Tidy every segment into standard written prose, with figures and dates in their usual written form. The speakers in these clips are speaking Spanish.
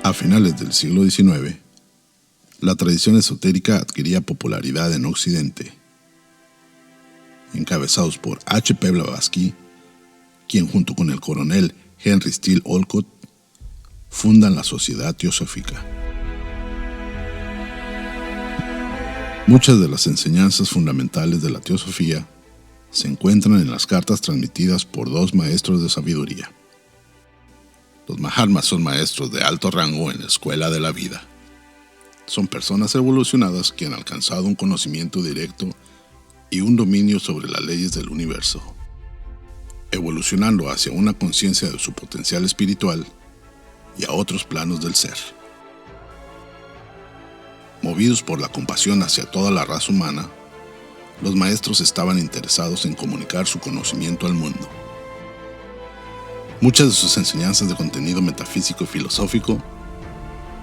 A finales del siglo XIX, la tradición esotérica adquiría popularidad en Occidente. Encabezados por H. P. Blavatsky, quien junto con el coronel Henry Steele Olcott fundan la Sociedad Teosófica. Muchas de las enseñanzas fundamentales de la teosofía se encuentran en las cartas transmitidas por dos maestros de sabiduría. Los Mahatmas son maestros de alto rango en la escuela de la vida. Son personas evolucionadas que han alcanzado un conocimiento directo y un dominio sobre las leyes del universo, evolucionando hacia una conciencia de su potencial espiritual y a otros planos del ser. Movidos por la compasión hacia toda la raza humana, los maestros estaban interesados en comunicar su conocimiento al mundo. Muchas de sus enseñanzas de contenido metafísico y filosófico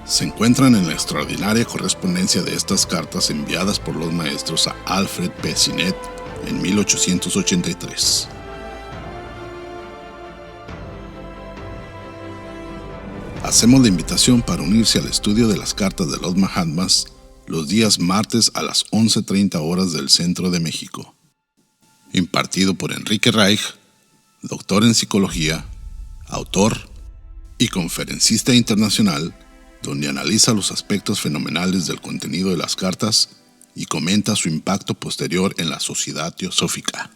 se encuentran en la extraordinaria correspondencia de estas cartas enviadas por los maestros a Alfred P. Sinnett en 1883. Hacemos la invitación para unirse al estudio de las cartas de los Mahatmas los días martes a las 11:30 horas del centro de México. Impartido por Enrique Reich, doctor en psicología, autor y conferencista internacional, donde analiza los aspectos fenomenales del contenido de las cartas y comenta su impacto posterior en la sociedad teosófica.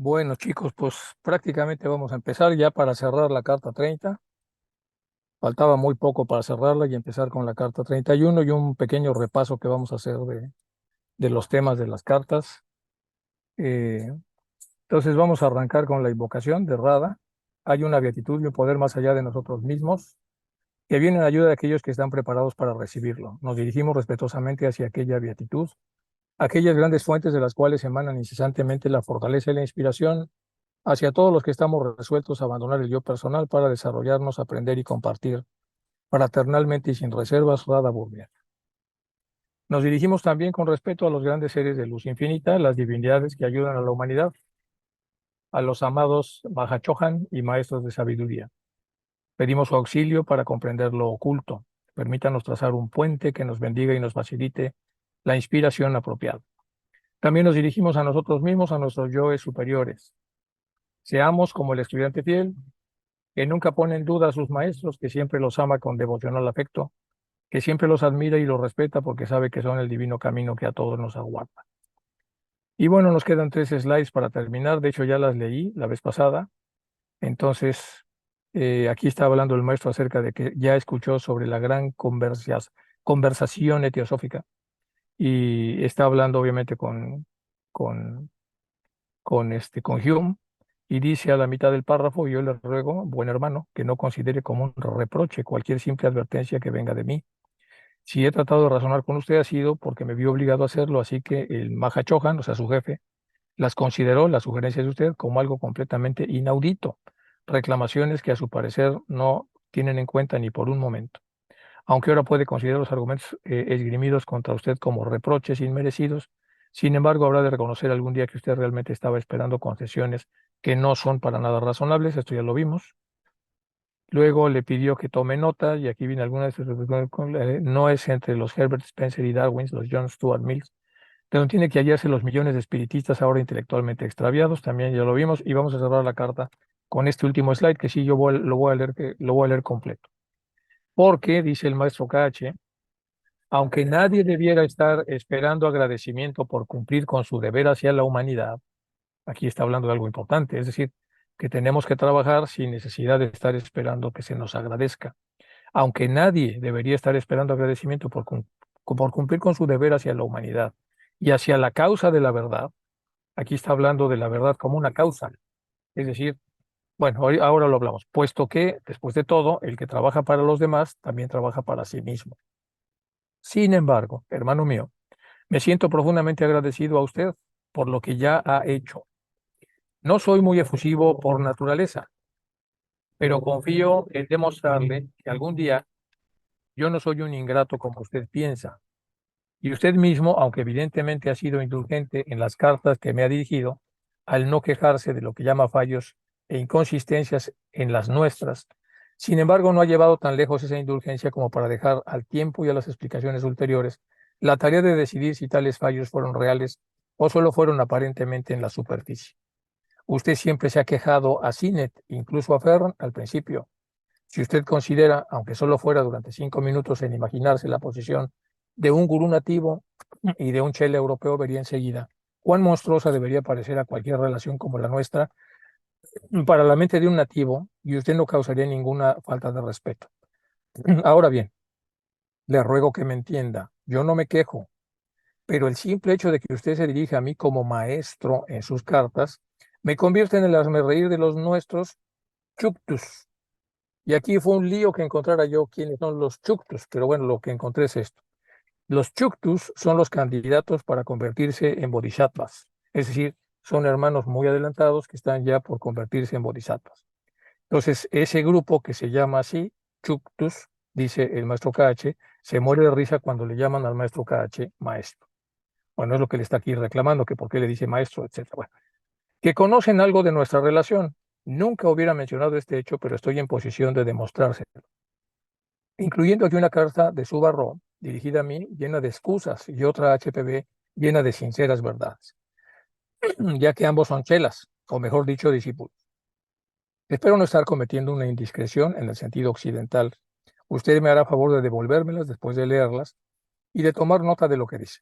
Bueno, chicos, pues prácticamente vamos a empezar ya para cerrar la carta 30. Faltaba muy poco para cerrarla y empezar con la carta 31 y un pequeño repaso que vamos a hacer de los temas de las cartas. Entonces vamos a arrancar con la invocación de Radha. Hay una beatitud y un poder más allá de nosotros mismos que viene en ayuda de aquellos que están preparados para recibirlo. Nos dirigimos respetuosamente hacia aquella beatitud, aquellas grandes fuentes de las cuales emanan incesantemente la fortaleza y la inspiración, hacia todos los que estamos resueltos a abandonar el yo personal para desarrollarnos, aprender y compartir fraternalmente y sin reservas. Radha Burmia. Nos dirigimos también con respeto a los grandes seres de luz infinita, las divinidades que ayudan a la humanidad, a los amados Mahachohan y maestros de sabiduría. Pedimos su auxilio para comprender lo oculto. Permítanos trazar un puente que nos bendiga y nos facilite la inspiración apropiada. También nos dirigimos a nosotros mismos, a nuestros yoes superiores. Seamos como el estudiante fiel, que nunca pone en duda a sus maestros, que siempre los ama con devocional afecto, que siempre los admira y los respeta porque sabe que son el divino camino que a todos nos aguarda. Y bueno, nos quedan 3 slides para terminar. De hecho, ya las leí la vez pasada. Entonces, aquí está hablando el maestro acerca de que ya escuchó sobre la gran conversación teosófica y está hablando obviamente con Hume. Y dice a la mitad del párrafo: yo le ruego, buen hermano, que no considere como un reproche cualquier simple advertencia que venga de mí. Si he tratado de razonar con usted ha sido porque me vio obligado a hacerlo, así que el Mahachohan, o sea, su jefe, las consideró, las sugerencias de usted, como algo completamente inaudito, reclamaciones que a su parecer no tienen en cuenta ni por un momento. Aunque ahora puede considerar los argumentos esgrimidos contra usted como reproches inmerecidos, sin embargo, habrá de reconocer algún día que usted realmente estaba esperando concesiones que no son para nada razonables. Esto ya lo vimos. Luego le pidió que tome nota, y aquí viene alguna de sus... no es entre los Herbert Spencer y Darwin, los John Stuart Mills, de donde tiene que hallarse los millones de espiritistas ahora intelectualmente extraviados. También ya lo vimos, y vamos a cerrar la carta con este último slide, que sí, lo voy a leer completo. Porque, dice el maestro KH, aunque nadie debiera estar esperando agradecimiento por cumplir con su deber hacia la humanidad, aquí está hablando de algo importante, es decir, que tenemos que trabajar sin necesidad de estar esperando que se nos agradezca. Aunque nadie debería estar esperando agradecimiento por cumplir con su deber hacia la humanidad y hacia la causa de la verdad, aquí está hablando de la verdad como una causa. Es decir, bueno, ahora lo hablamos, puesto que, después de todo, el que trabaja para los demás también trabaja para sí mismo. Sin embargo, hermano mío, Me siento profundamente agradecido a usted por lo que ya ha hecho. No soy muy efusivo por naturaleza, pero confío en demostrarle que algún día yo no soy un ingrato como usted piensa. Y usted mismo, aunque evidentemente ha sido indulgente en las cartas que me ha dirigido, al no quejarse de lo que llama fallos e inconsistencias en las nuestras, sin embargo, no ha llevado tan lejos esa indulgencia como para dejar al tiempo y a las explicaciones ulteriores la tarea de decidir si tales fallos fueron reales o solo fueron aparentemente en la superficie. Usted siempre se ha quejado a Sinet, incluso a Ferran al principio. Si usted considera, aunque solo fuera durante 5 minutos en imaginarse la posición de un gurú nativo y de un chele europeo, vería enseguida cuán monstruosa debería parecer a cualquier relación como la nuestra para la mente de un nativo, y usted no causaría ninguna falta de respeto. Ahora bien, le ruego que me entienda, yo no me quejo, pero el simple hecho de que usted se dirija a mí como maestro en sus cartas me convierte en el hazmerreír de los nuestros chuctus. Y aquí fue un lío que encontrara yo quiénes son los chuctus, pero bueno, lo que encontré es esto. Los chuctus son los candidatos para convertirse en bodhisattvas, es decir, son hermanos muy adelantados que están ya por convertirse en bodhisattvas. Entonces, ese grupo que se llama así, chuctus, dice el maestro KH, se muere de risa cuando le llaman al maestro KH maestro. Bueno, es lo que le está aquí reclamando, que por qué le dice maestro, etcétera. Bueno, que conocen algo de nuestra relación. Nunca hubiera mencionado este hecho, pero estoy en posición de demostrárselo, incluyendo aquí una carta de Subarro dirigida a mí, llena de excusas, y otra HPB llena de sinceras verdades, ya que ambos son chelas, o mejor dicho, discípulos. Espero no estar cometiendo una indiscreción en el sentido occidental. Usted me hará favor de devolvérmelas después de leerlas y de tomar nota de lo que dice.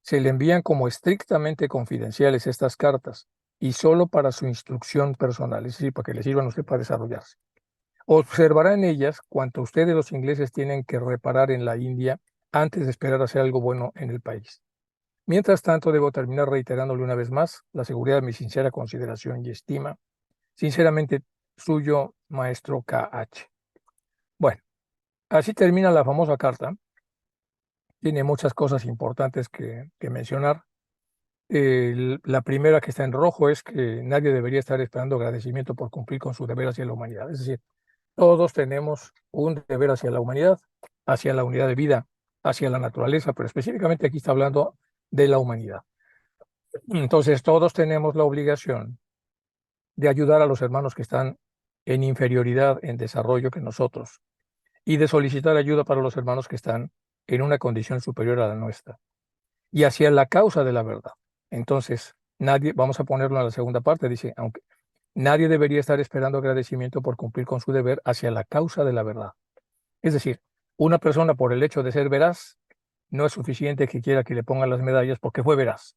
Se le envían como estrictamente confidenciales estas cartas y solo para su instrucción personal, es decir, para que le sirvan a usted para desarrollarse. Observará en ellas cuanto ustedes los ingleses tienen que reparar en la India antes de esperar a hacer algo bueno en el país. Mientras tanto, debo terminar reiterándole una vez más la seguridad de mi sincera consideración y estima. Sinceramente, suyo, maestro KH. Bueno, así termina la famosa carta. Tiene muchas cosas importantes que mencionar. La primera que está en rojo es que nadie debería estar esperando agradecimiento por cumplir con su deber hacia la humanidad. Es decir, todos tenemos un deber hacia la humanidad, hacia la unidad de vida, hacia la naturaleza, pero específicamente aquí está hablando de la humanidad. Entonces, todos tenemos la obligación de ayudar a los hermanos que están en inferioridad en desarrollo que nosotros y de solicitar ayuda para los hermanos que están en una condición superior a la nuestra y hacia la causa de la verdad. Entonces, nadie, vamos a ponerlo en la segunda parte, dice, aunque nadie debería estar esperando agradecimiento por cumplir con su deber hacia la causa de la verdad. Es decir, una persona por el hecho de ser veraz no es suficiente que quiera que le pongan las medallas porque fue veraz,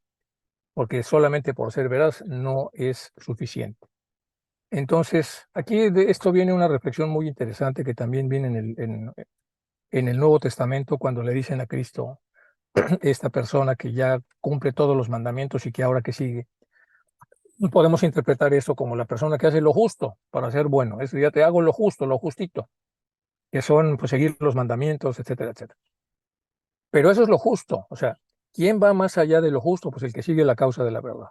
porque solamente por ser veraz no es suficiente. Entonces, aquí de esto viene una reflexión muy interesante que también viene en el Nuevo Testamento cuando le dicen a Cristo, esta persona que ya cumple todos los mandamientos y que ahora que sigue, podemos interpretar eso como la persona que hace lo justo para ser bueno. Es ya te hago lo justo, lo justito, que son pues seguir los mandamientos, etcétera, etcétera. Pero eso es lo justo. O sea, ¿quién va más allá de lo justo? Pues el que sigue la causa de la verdad.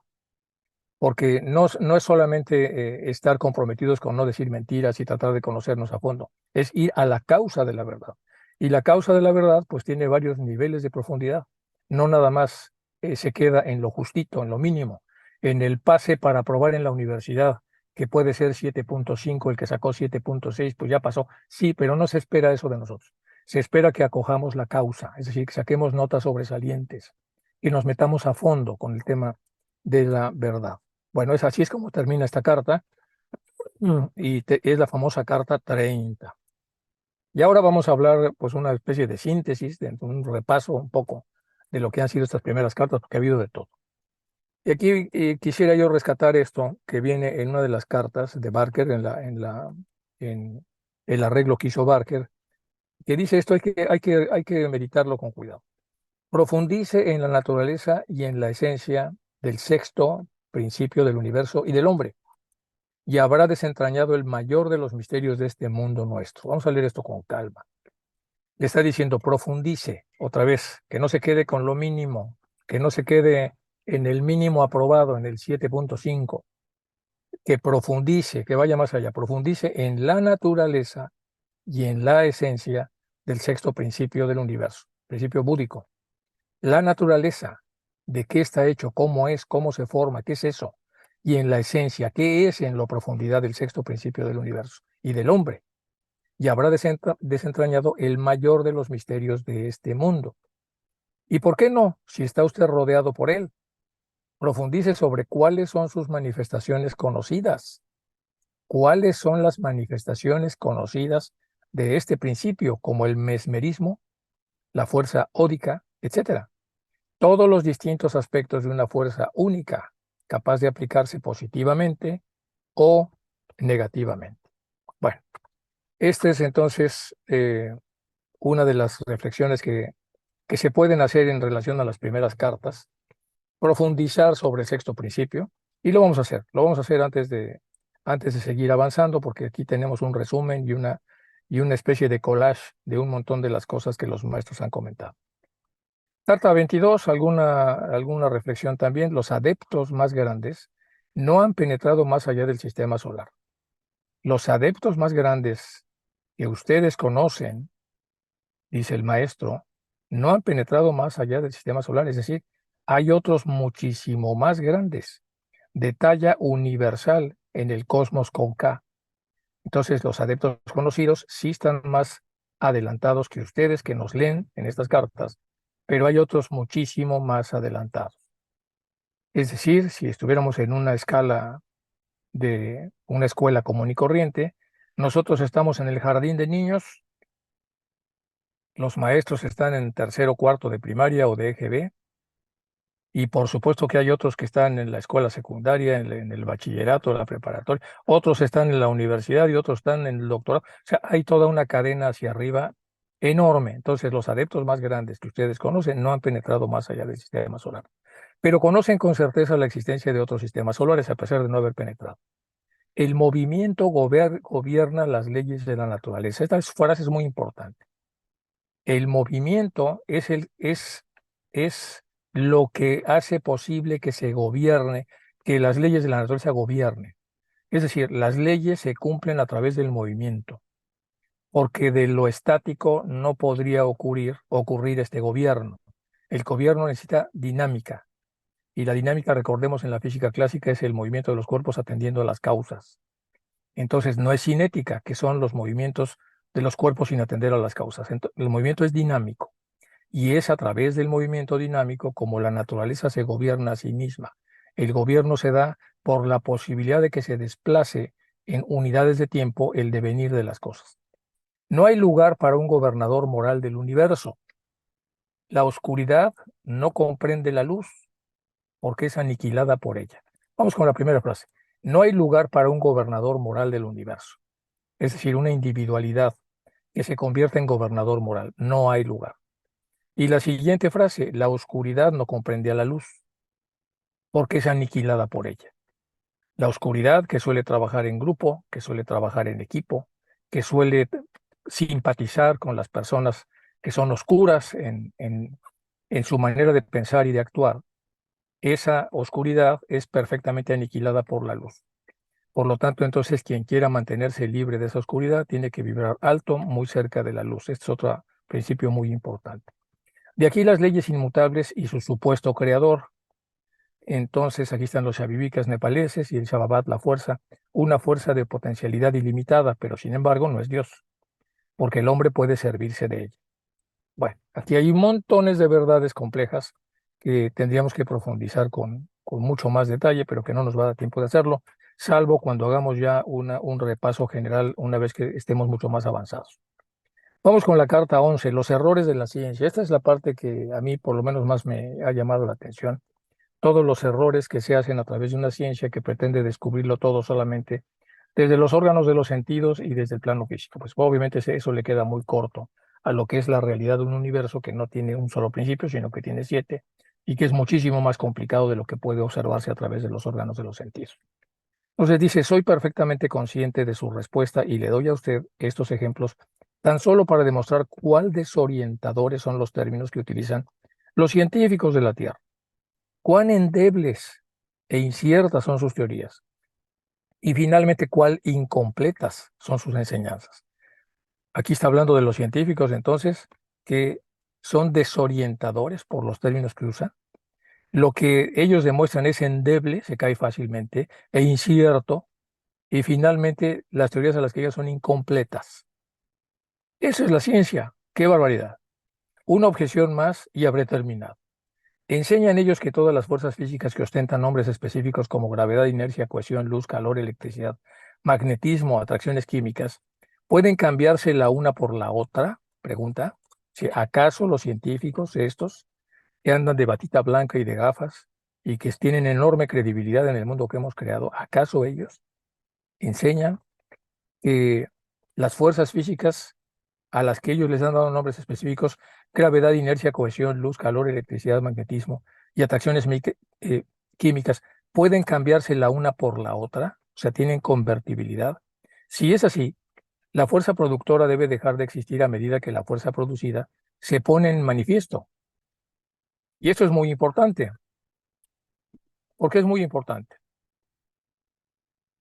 Porque no es solamente estar comprometidos con no decir mentiras y tratar de conocernos a fondo, es ir a la causa de la verdad. Y la causa de la verdad pues tiene varios niveles de profundidad. No nada más se queda en lo justito, en lo mínimo, en el pase para aprobar en la universidad, que puede ser 7.5, el que sacó 7.6, pues ya pasó. Sí, pero no se espera eso de nosotros. Se espera que acojamos la causa, es decir, que saquemos notas sobresalientes, que nos metamos a fondo con el tema de la verdad. Bueno, así es como termina esta carta y es la famosa carta 30. Y ahora vamos a hablar, pues, una especie de síntesis, de un repaso un poco de lo que han sido estas primeras cartas, porque ha habido de todo. Y aquí quisiera yo rescatar esto que viene en una de las cartas de Barker, en el arreglo que hizo Barker, que dice esto, hay que meditarlo con cuidado. Profundice en la naturaleza y en la esencia del sexto principio del universo y del hombre, y habrá desentrañado el mayor de los misterios de este mundo nuestro. Vamos a leer esto con calma. Le está diciendo, profundice otra vez, que no se quede con lo mínimo, que no se quede en el mínimo aprobado, en el 7.5, que profundice, que vaya más allá, profundice en la naturaleza y en la esencia del sexto principio del universo, principio búdico. La naturaleza, de qué está hecho, cómo es, cómo se forma, qué es eso, y en la esencia, qué es en la profundidad del sexto principio del universo y del hombre. Y habrá desentrañado el mayor de los misterios de este mundo. ¿Y por qué no? Si está usted rodeado por él, profundice sobre cuáles son sus manifestaciones conocidas, cuáles son las manifestaciones conocidas de este principio, como el mesmerismo, la fuerza ódica, etcétera. Todos los distintos aspectos de una fuerza única, capaz de aplicarse positivamente o negativamente. Bueno, esta es entonces una de las reflexiones que se pueden hacer en relación a las primeras cartas, profundizar sobre el sexto principio, y lo vamos a hacer antes de seguir avanzando, porque aquí tenemos un resumen y una especie de collage de un montón de las cosas que los maestros han comentado. Carta 22, alguna reflexión también. Los adeptos más grandes no han penetrado más allá del sistema solar. Los adeptos más grandes que ustedes conocen, dice el maestro, no han penetrado más allá del sistema solar. Es decir, hay otros muchísimo más grandes, de talla universal en el cosmos con K. Entonces, los adeptos conocidos sí están más adelantados que ustedes que nos leen en estas cartas, pero hay otros muchísimo más adelantados. Es decir, si estuviéramos en una escala de una escuela común y corriente, nosotros estamos en el jardín de niños, los maestros están en tercero o cuarto de primaria o de EGB, y por supuesto que hay otros que están en la escuela secundaria, en el bachillerato, la preparatoria, otros están en la universidad y otros están en el doctorado. O sea, hay toda una cadena hacia arriba enorme. Entonces, los adeptos más grandes que ustedes conocen no han penetrado más allá del sistema solar, pero conocen con certeza la existencia de otros sistemas solares a pesar de no haber penetrado. El movimiento gobierna las leyes de la naturaleza. Esta frase es muy importante. El movimiento es lo que hace posible que se gobierne, que las leyes de la naturaleza gobiernen. Es decir, las leyes se cumplen a través del movimiento, porque de lo estático no podría ocurrir este gobierno. El gobierno necesita dinámica, y la dinámica, recordemos en la física clásica, es el movimiento de los cuerpos atendiendo a las causas. Entonces, no es cinética, que son los movimientos de los cuerpos sin atender a las causas. El movimiento es dinámico. Y es a través del movimiento dinámico como la naturaleza se gobierna a sí misma. El gobierno se da por la posibilidad de que se desplace en unidades de tiempo el devenir de las cosas. No hay lugar para un gobernador moral del universo. La oscuridad no comprende la luz porque es aniquilada por ella. Vamos con la primera frase. No hay lugar para un gobernador moral del universo. Es decir, una individualidad que se convierta en gobernador moral. No hay lugar. Y la siguiente frase, la oscuridad no comprende a la luz, porque es aniquilada por ella. La oscuridad que suele trabajar en grupo, que suele trabajar en equipo, que suele simpatizar con las personas que son oscuras en su manera de pensar y de actuar, esa oscuridad es perfectamente aniquilada por la luz. Por lo tanto, entonces, quien quiera mantenerse libre de esa oscuridad tiene que vibrar alto, muy cerca de la luz. Este es otro principio muy importante. De aquí las leyes inmutables y su supuesto creador. Entonces aquí están los Shavivikas nepaleses y el Shavabat, la fuerza, una fuerza de potencialidad ilimitada, pero sin embargo no es Dios, porque el hombre puede servirse de ella. Bueno, aquí hay montones de verdades complejas que tendríamos que profundizar con mucho más detalle, pero que no nos va a dar tiempo de hacerlo, salvo cuando hagamos ya un repaso general una vez que estemos mucho más avanzados. Vamos con la carta 11, los errores de la ciencia. Esta es la parte que a mí por lo menos más me ha llamado la atención. Todos los errores que se hacen a través de una ciencia que pretende descubrirlo todo solamente desde los órganos de los sentidos y desde el plano físico. Pues obviamente eso le queda muy corto a lo que es la realidad de un universo que no tiene un solo principio, sino que tiene 7, y que es muchísimo más complicado de lo que puede observarse a través de los órganos de los sentidos. Entonces dice, soy perfectamente consciente de su respuesta y le doy a usted estos ejemplos tan solo para demostrar cuál desorientadores son los términos que utilizan los científicos de la Tierra. cuán endebles e inciertas son sus teorías. Y finalmente, cuán incompletas son sus enseñanzas. Aquí está hablando de los científicos, entonces, que son desorientadores por los términos que usan. Lo que ellos demuestran es endeble, se cae fácilmente, e incierto, y finalmente las teorías a las que ellos son incompletas. Esa es la ciencia. ¡Qué barbaridad! Una objeción más y habré terminado. Enseñan ellos que todas las fuerzas físicas que ostentan nombres específicos como gravedad, inercia, cohesión, luz, calor, electricidad, magnetismo, atracciones químicas, pueden cambiarse la una por la otra. Pregunta, si acaso los científicos estos que andan de batita blanca y de gafas y que tienen enorme credibilidad en el mundo que hemos creado, ¿acaso ellos enseñan que las fuerzas físicas a las que ellos les han dado nombres específicos, gravedad, inercia, cohesión, luz, calor, electricidad, magnetismo y atracciones químicas, pueden cambiarse la una por la otra? O sea, tienen convertibilidad. Si es así, la fuerza productora debe dejar de existir a medida que la fuerza producida se pone en manifiesto. Y esto es muy importante. ¿Por qué es muy importante?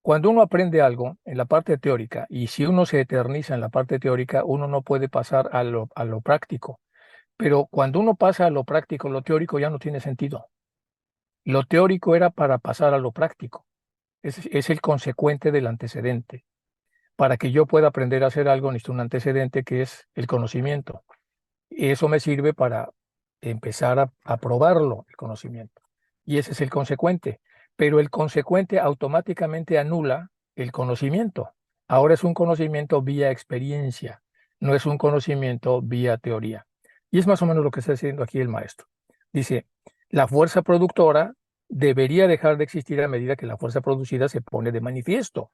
Cuando uno aprende algo en la parte teórica, y si uno se eterniza en la parte teórica, uno no puede pasar a lo práctico. Pero cuando uno pasa a lo práctico, lo teórico ya no tiene sentido. Lo teórico era para pasar a lo práctico. Es el consecuente del antecedente. Para que yo pueda aprender a hacer algo, necesito un antecedente que es el conocimiento. Y eso me sirve para empezar a probarlo, el conocimiento. Y ese es el consecuente. Pero el consecuente automáticamente anula el conocimiento. Ahora es un conocimiento vía experiencia, no es un conocimiento vía teoría. Y es más o menos lo que está diciendo aquí el maestro. Dice, la fuerza productora debería dejar de existir a medida que la fuerza producida se pone de manifiesto.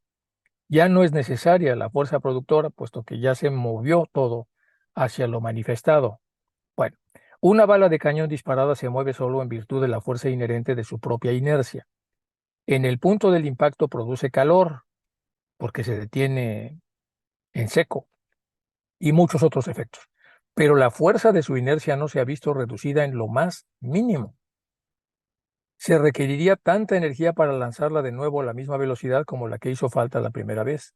Ya no es necesaria la fuerza productora, puesto que ya se movió todo hacia lo manifestado. Bueno, una bala de cañón disparada se mueve solo en virtud de la fuerza inherente de su propia inercia. En el punto del impacto produce calor, porque se detiene en seco, y muchos otros efectos. Pero la fuerza de su inercia no se ha visto reducida en lo más mínimo. Se requeriría tanta energía para lanzarla de nuevo a la misma velocidad como la que hizo falta la primera vez.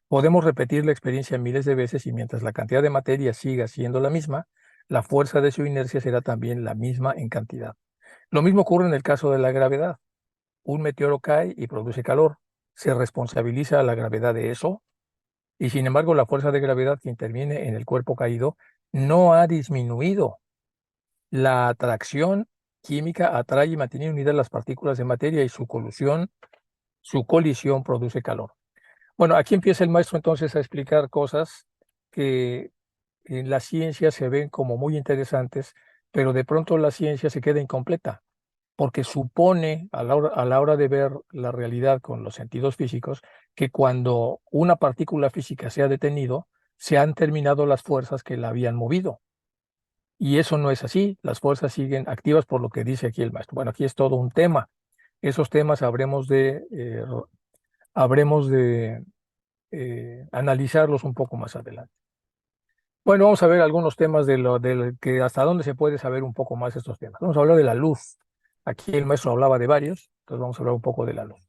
Podemos repetir la experiencia miles de veces y mientras la cantidad de materia siga siendo la misma, la fuerza de su inercia será también la misma en cantidad. Lo mismo ocurre en el caso de la gravedad. Un meteoro cae y produce calor. Se responsabiliza a la gravedad de eso y sin embargo la fuerza de gravedad que interviene en el cuerpo caído no ha disminuido. La atracción química atrae y mantiene unidas las partículas de materia y su colisión produce calor. Bueno, aquí empieza el maestro entonces a explicar cosas que en la ciencia se ven como muy interesantes, pero de pronto la ciencia se queda incompleta, porque supone a la hora de ver la realidad con los sentidos físicos, que cuando una partícula física se ha detenido, se han terminado las fuerzas que la habían movido. Y eso no es así, las fuerzas siguen activas por lo que dice aquí el maestro. Bueno, aquí es todo un tema. Esos temas habremos de analizarlos un poco más adelante. Bueno, vamos a ver algunos temas de que hasta dónde se puede saber un poco más estos temas. Vamos a hablar de la luz. Aquí el maestro hablaba de varios, entonces vamos a hablar un poco de la luz.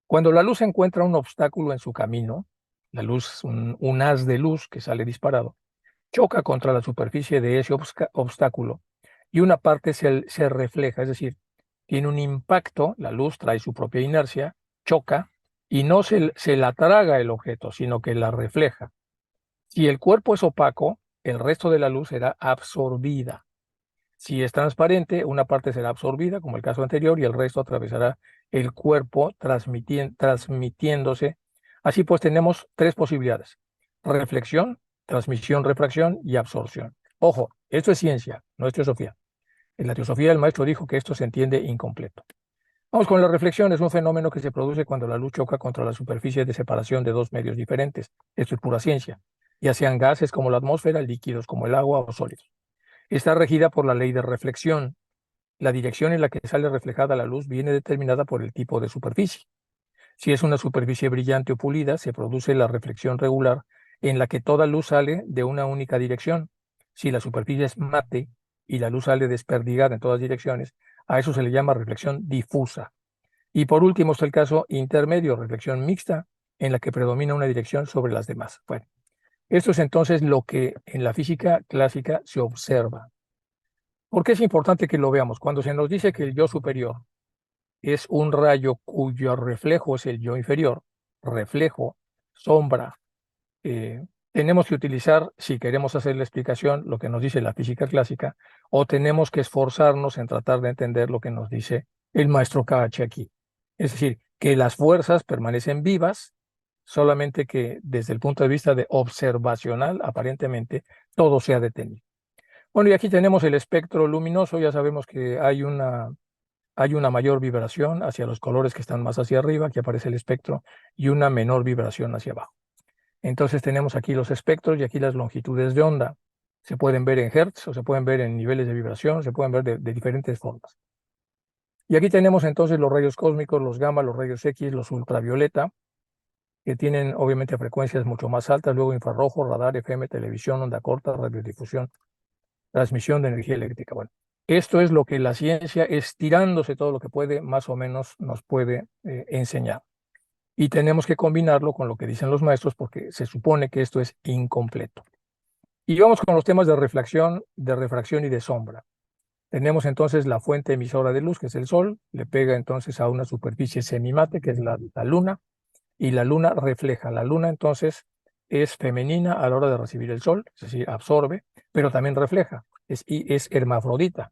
Cuando la luz encuentra un obstáculo en su camino, la luz, un haz de luz que sale disparado, choca contra la superficie de ese obstáculo y una parte se refleja, es decir, tiene un impacto, la luz trae su propia inercia, choca y no se la traga el objeto, sino que la refleja. Si el cuerpo es opaco, el resto de la luz será absorbida. Si es transparente, una parte será absorbida, como el caso anterior, y el resto atravesará el cuerpo transmitiéndose. Así pues, tenemos tres posibilidades: reflexión, transmisión, refracción y absorción. Ojo, esto es ciencia, no es teosofía. En la teosofía el maestro dijo que esto se entiende incompleto. Vamos con la reflexión. Es un fenómeno que se produce cuando la luz choca contra la superficie de separación de dos medios diferentes. Esto es pura ciencia, ya sean gases como la atmósfera, líquidos como el agua o sólidos. Está regida por la ley de reflexión. La dirección en la que sale reflejada la luz viene determinada por el tipo de superficie. Si es una superficie brillante o pulida, se produce la reflexión regular en la que toda luz sale de una única dirección. Si la superficie es mate y la luz sale desperdigada en todas direcciones, A eso se le llama reflexión difusa. Y por último está el caso intermedio, reflexión mixta, en la que predomina una dirección sobre las demás. Bueno, esto es entonces lo que en la física clásica se observa. ¿Por qué es importante que lo veamos? Cuando se nos dice que el yo superior es un rayo cuyo reflejo es el yo inferior, reflejo, sombra, tenemos que utilizar, si queremos hacer la explicación, lo que nos dice la física clásica, o tenemos que esforzarnos en tratar de entender lo que nos dice el maestro Kachi aquí. Es decir, que las fuerzas permanecen vivas, solamente que desde el punto de vista de observacional, aparentemente, todo se ha detenido. Bueno, y aquí tenemos el espectro luminoso, ya sabemos que hay una mayor vibración hacia los colores que están más hacia arriba, aquí aparece el espectro, y una menor vibración hacia abajo. Entonces tenemos aquí los espectros y aquí las longitudes de onda. Se pueden ver en hertz o se pueden ver en niveles de vibración, se pueden ver de diferentes formas. Y aquí tenemos entonces los rayos cósmicos, los gamma, los rayos X, los ultravioleta, que tienen obviamente frecuencias mucho más altas, luego infrarrojo, radar, FM, televisión, onda corta, radiodifusión, transmisión de energía eléctrica. Bueno, esto es lo que la ciencia, estirándose todo lo que puede, más o menos nos puede enseñar. Y tenemos que combinarlo con lo que dicen los maestros porque se supone que esto es incompleto. Y vamos con los temas de refracción y de sombra. Tenemos entonces la fuente emisora de luz, que es el Sol, le pega entonces a una superficie semimate, que es la Luna, y la Luna refleja. La Luna entonces es femenina a la hora de recibir el Sol, es decir, absorbe, pero también refleja, es hermafrodita.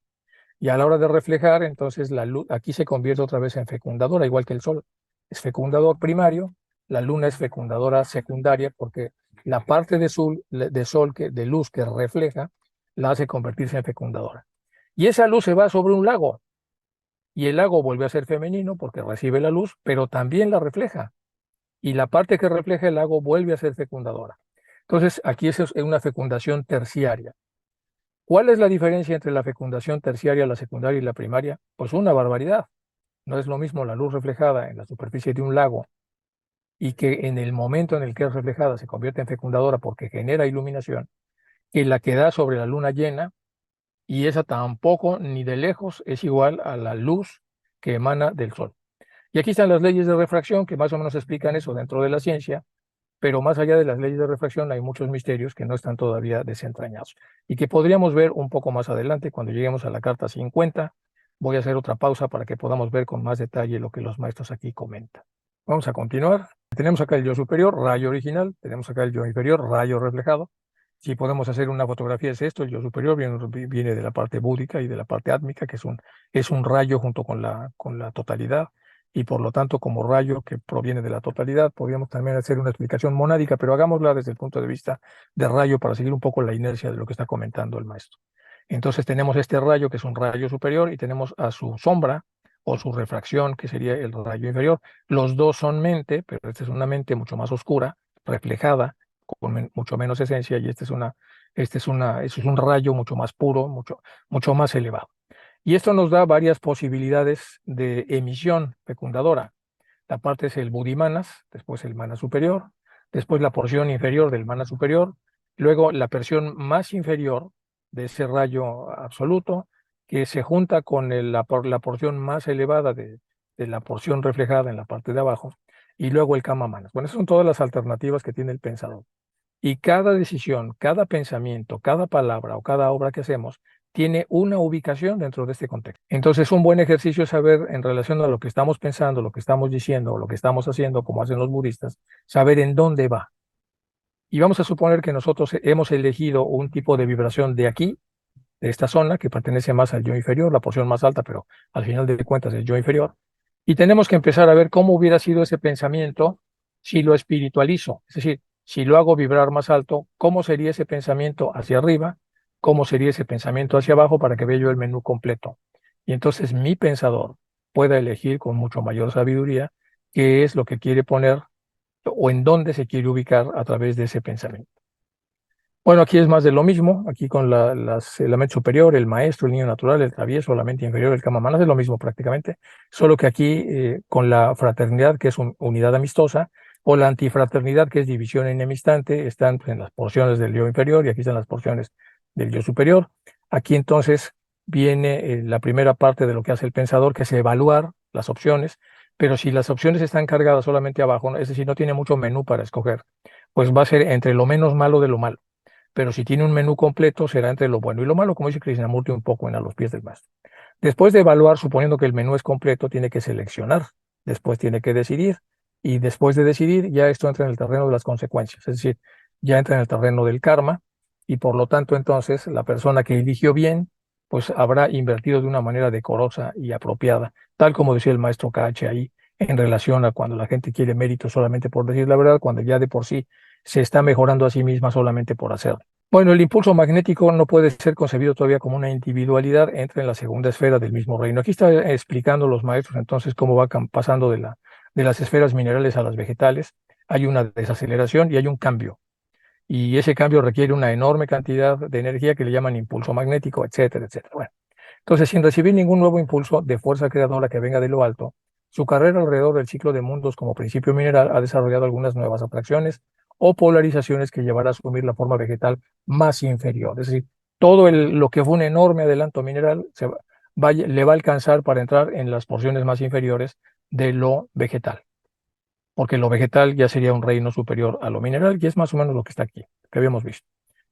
Y a la hora de reflejar, entonces la luz aquí se convierte otra vez en fecundadora, igual que el Sol. Es fecundador primario, la Luna es fecundadora secundaria, porque la parte de sol, de luz que refleja, la hace convertirse en fecundadora. Y esa luz se va sobre un lago, y el lago vuelve a ser femenino porque recibe la luz, pero también la refleja. Y la parte que refleja el lago vuelve a ser fecundadora. Entonces, aquí es una fecundación terciaria. ¿Cuál es la diferencia entre la fecundación terciaria, la secundaria y la primaria? Pues una barbaridad. No es lo mismo la luz reflejada en la superficie de un lago y que en el momento en el que es reflejada se convierte en fecundadora porque genera iluminación, que la que da sobre la luna llena, y esa tampoco ni de lejos es igual a la luz que emana del sol. Y aquí están las leyes de refracción que más o menos explican eso dentro de la ciencia, pero más allá de las leyes de refracción hay muchos misterios que no están todavía desentrañados y que podríamos ver un poco más adelante cuando lleguemos a la carta 50. Voy a hacer otra pausa para que podamos ver con más detalle lo que los maestros aquí comentan. Vamos a continuar. Tenemos acá el yo superior, rayo original, tenemos acá el yo inferior, rayo reflejado. Si podemos hacer una fotografía es esto, el yo superior viene de la parte búdica y de la parte átmica, que es un rayo junto con la totalidad, y por lo tanto como rayo que proviene de la totalidad, podríamos también hacer una explicación monádica, pero hagámosla desde el punto de vista de rayo para seguir un poco la inercia de lo que está comentando el maestro. Entonces tenemos este rayo que es un rayo superior y tenemos a su sombra o su refracción, que sería el rayo inferior. Los dos son mente, pero esta es una mente mucho más oscura, reflejada, con mucho menos esencia, y este es un rayo mucho más puro, mucho más elevado. Y esto nos da varias posibilidades de emisión fecundadora. La parte es el budimanas, después el mana superior, después la porción inferior del mana superior, luego la porción más inferior de ese rayo absoluto, que se junta con la porción más elevada de la porción reflejada en la parte de abajo, y luego el kama manas. Bueno, esas son todas las alternativas que tiene el pensador. Y cada decisión, cada pensamiento, cada palabra o cada obra que hacemos tiene una ubicación dentro de este contexto. Entonces, un buen ejercicio es saber en relación a lo que estamos pensando, lo que estamos diciendo, o lo que estamos haciendo, como hacen los budistas, saber en dónde va. Y vamos a suponer que nosotros hemos elegido un tipo de vibración de aquí, de esta zona, que pertenece más al yo inferior, la porción más alta, pero al final de cuentas es yo inferior. Y tenemos que empezar a ver cómo hubiera sido ese pensamiento si lo espiritualizo. Es decir, si lo hago vibrar más alto, ¿cómo sería ese pensamiento hacia arriba? ¿Cómo sería ese pensamiento hacia abajo para que vea yo el menú completo? Y entonces mi pensador pueda elegir con mucho mayor sabiduría qué es lo que quiere poner o en dónde se quiere ubicar a través de ese pensamiento. Bueno, aquí es más de lo mismo, aquí con la mente superior, el maestro, el niño natural, el travieso, la mente inferior, el kamamanas, es lo mismo prácticamente, solo que aquí con la fraternidad, que es unidad amistosa, o la antifraternidad, que es división enemistante, están en las porciones del yo inferior y aquí están las porciones del yo superior. Aquí entonces viene la primera parte de lo que hace el pensador, que es evaluar las opciones, pero si las opciones están cargadas solamente abajo, ¿no? Es decir, no tiene mucho menú para escoger, pues va a ser entre lo menos malo de lo malo. Pero si tiene un menú completo, será entre lo bueno y lo malo, como dice Krishnamurti un poco en A los pies del maestro. Después de evaluar, suponiendo que el menú es completo, tiene que seleccionar, después tiene que decidir, y después de decidir, ya esto entra en el terreno de las consecuencias, es decir, ya entra en el terreno del karma, y por lo tanto, entonces, la persona que eligió bien, pues habrá invertido de una manera decorosa y apropiada, tal como decía el maestro Cache ahí, en relación a cuando la gente quiere mérito solamente por decir la verdad, cuando ya de por sí se está mejorando a sí misma solamente por hacerlo. Bueno, el impulso magnético no puede ser concebido todavía como una individualidad, entra en la segunda esfera del mismo reino. Aquí está explicando los maestros entonces cómo va pasando de las esferas minerales a las vegetales. Hay una desaceleración y hay un cambio. Y ese cambio requiere una enorme cantidad de energía que le llaman impulso magnético, etcétera, etcétera. Bueno, entonces, sin recibir ningún nuevo impulso de fuerza creadora que venga de lo alto, su carrera alrededor del ciclo de mundos como principio mineral ha desarrollado algunas nuevas atracciones o polarizaciones que llevará a asumir la forma vegetal más inferior. Es decir, todo lo que fue un enorme adelanto mineral le va a alcanzar para entrar en las porciones más inferiores de lo vegetal, porque lo vegetal ya sería un reino superior a lo mineral, y es más o menos lo que está aquí, que habíamos visto.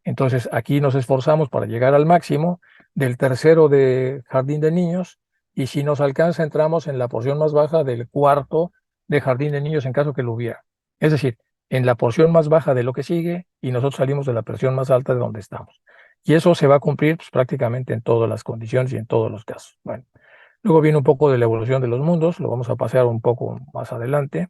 Entonces, aquí nos esforzamos para llegar al máximo del tercero de Jardín de Niños, y si nos alcanza, entramos en la porción más baja del cuarto de Jardín de Niños en caso que lo hubiera. Es decir, en la porción más baja de lo que sigue, y nosotros salimos de la porción más alta de donde estamos. Y eso se va a cumplir pues, prácticamente en todas las condiciones y en todos los casos. Bueno, luego viene un poco de la evolución de los mundos, lo vamos a pasear un poco más adelante.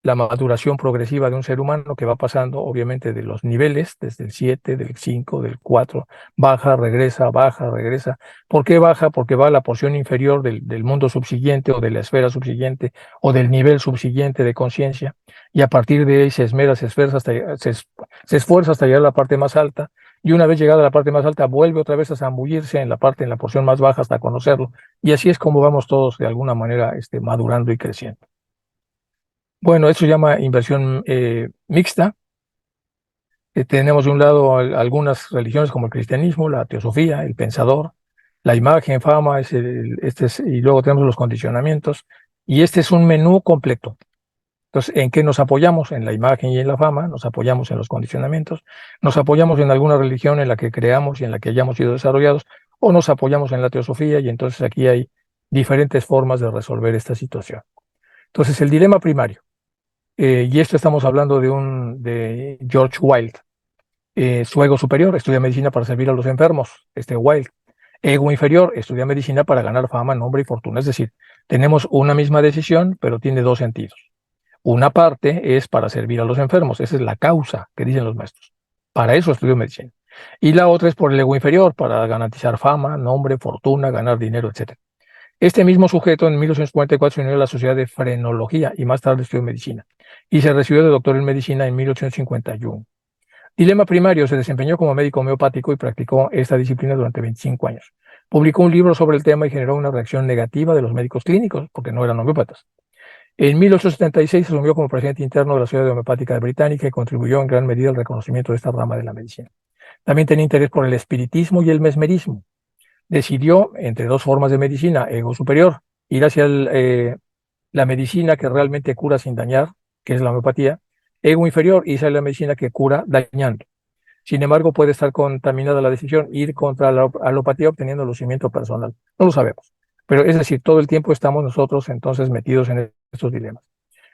La maduración progresiva de un ser humano que va pasando, obviamente, de los niveles, desde el 7, del 5, del 4, baja, regresa, baja, regresa. ¿Por qué baja? Porque va a la porción inferior del mundo subsiguiente o de la esfera subsiguiente o del nivel subsiguiente de conciencia, y a partir de ahí se esmera, se esfuerza se esfuerza hasta llegar a la parte más alta, y una vez llegada a la parte más alta, vuelve otra vez a zambullirse en la porción más baja hasta conocerlo, y así es como vamos todos de alguna manera madurando y creciendo. Bueno, esto se llama inversión mixta. Tenemos de un lado algunas religiones como el cristianismo, la teosofía, el pensador, la imagen, fama, y luego tenemos los condicionamientos. Y este es un menú completo. Entonces, ¿en qué nos apoyamos? En la imagen y en la fama, nos apoyamos en los condicionamientos, nos apoyamos en alguna religión en la que creamos y en la que hayamos sido desarrollados, o nos apoyamos en la teosofía, y entonces aquí hay diferentes formas de resolver esta situación. Entonces, el dilema primario. Y esto estamos hablando de George Wilde. Su ego superior estudia medicina para servir a los enfermos, Wilde. Ego inferior estudia medicina para ganar fama, nombre y fortuna. Es decir, tenemos una misma decisión, pero tiene dos sentidos. Una parte es para servir a los enfermos, esa es la causa que dicen los maestros. Para eso estudio medicina. Y la otra es por el ego inferior, para garantizar fama, nombre, fortuna, ganar dinero, etc. Este mismo sujeto en 1844 se unió a la Sociedad de Frenología y más tarde estudió medicina, y se recibió de doctor en medicina en 1851. Dilema primario: se desempeñó como médico homeopático y practicó esta disciplina durante 25 años. Publicó un libro sobre el tema y generó una reacción negativa de los médicos clínicos, porque no eran homeópatas. En 1876 se asumió como presidente interno de la Sociedad Homeopática Británica y contribuyó en gran medida al reconocimiento de esta rama de la medicina. También tenía interés por el espiritismo y el mesmerismo. Decidió entre dos formas de medicina: ego superior, ir hacia la medicina que realmente cura sin dañar, que es la homeopatía; ego inferior, irse a la medicina que cura dañando. Sin embargo, puede estar contaminada la decisión, ir contra la alopatía obteniendo lucimiento personal. No lo sabemos. Pero es decir, todo el tiempo estamos nosotros entonces metidos en estos dilemas.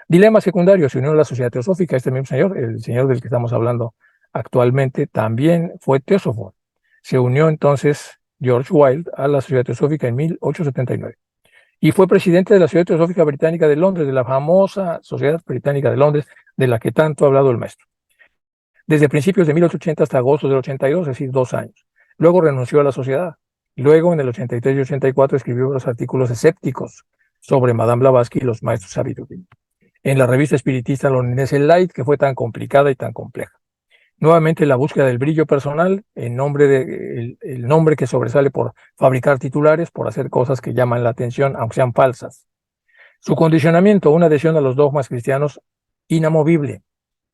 Dilema secundario: se unió a la Sociedad Teosófica. Este mismo señor, el señor del que estamos hablando actualmente, también fue teósofo. Se unió entonces George Wilde a la Sociedad Teosófica en 1879. Y fue presidente de la Sociedad Teosófica Británica de Londres, de la famosa Sociedad Británica de Londres, de la que tanto ha hablado el maestro. Desde principios de 1880 hasta agosto del 82, es decir, 2 años. Luego renunció a la sociedad. Luego, en el 83 y 84, escribió los artículos escépticos sobre Madame Blavatsky y los maestros sabiduría, en la revista espiritista londinense Light, que fue tan complicada y tan compleja. Nuevamente, la búsqueda del brillo personal, el nombre que sobresale por fabricar titulares, por hacer cosas que llaman la atención, aunque sean falsas. Su condicionamiento: una adhesión a los dogmas cristianos inamovible,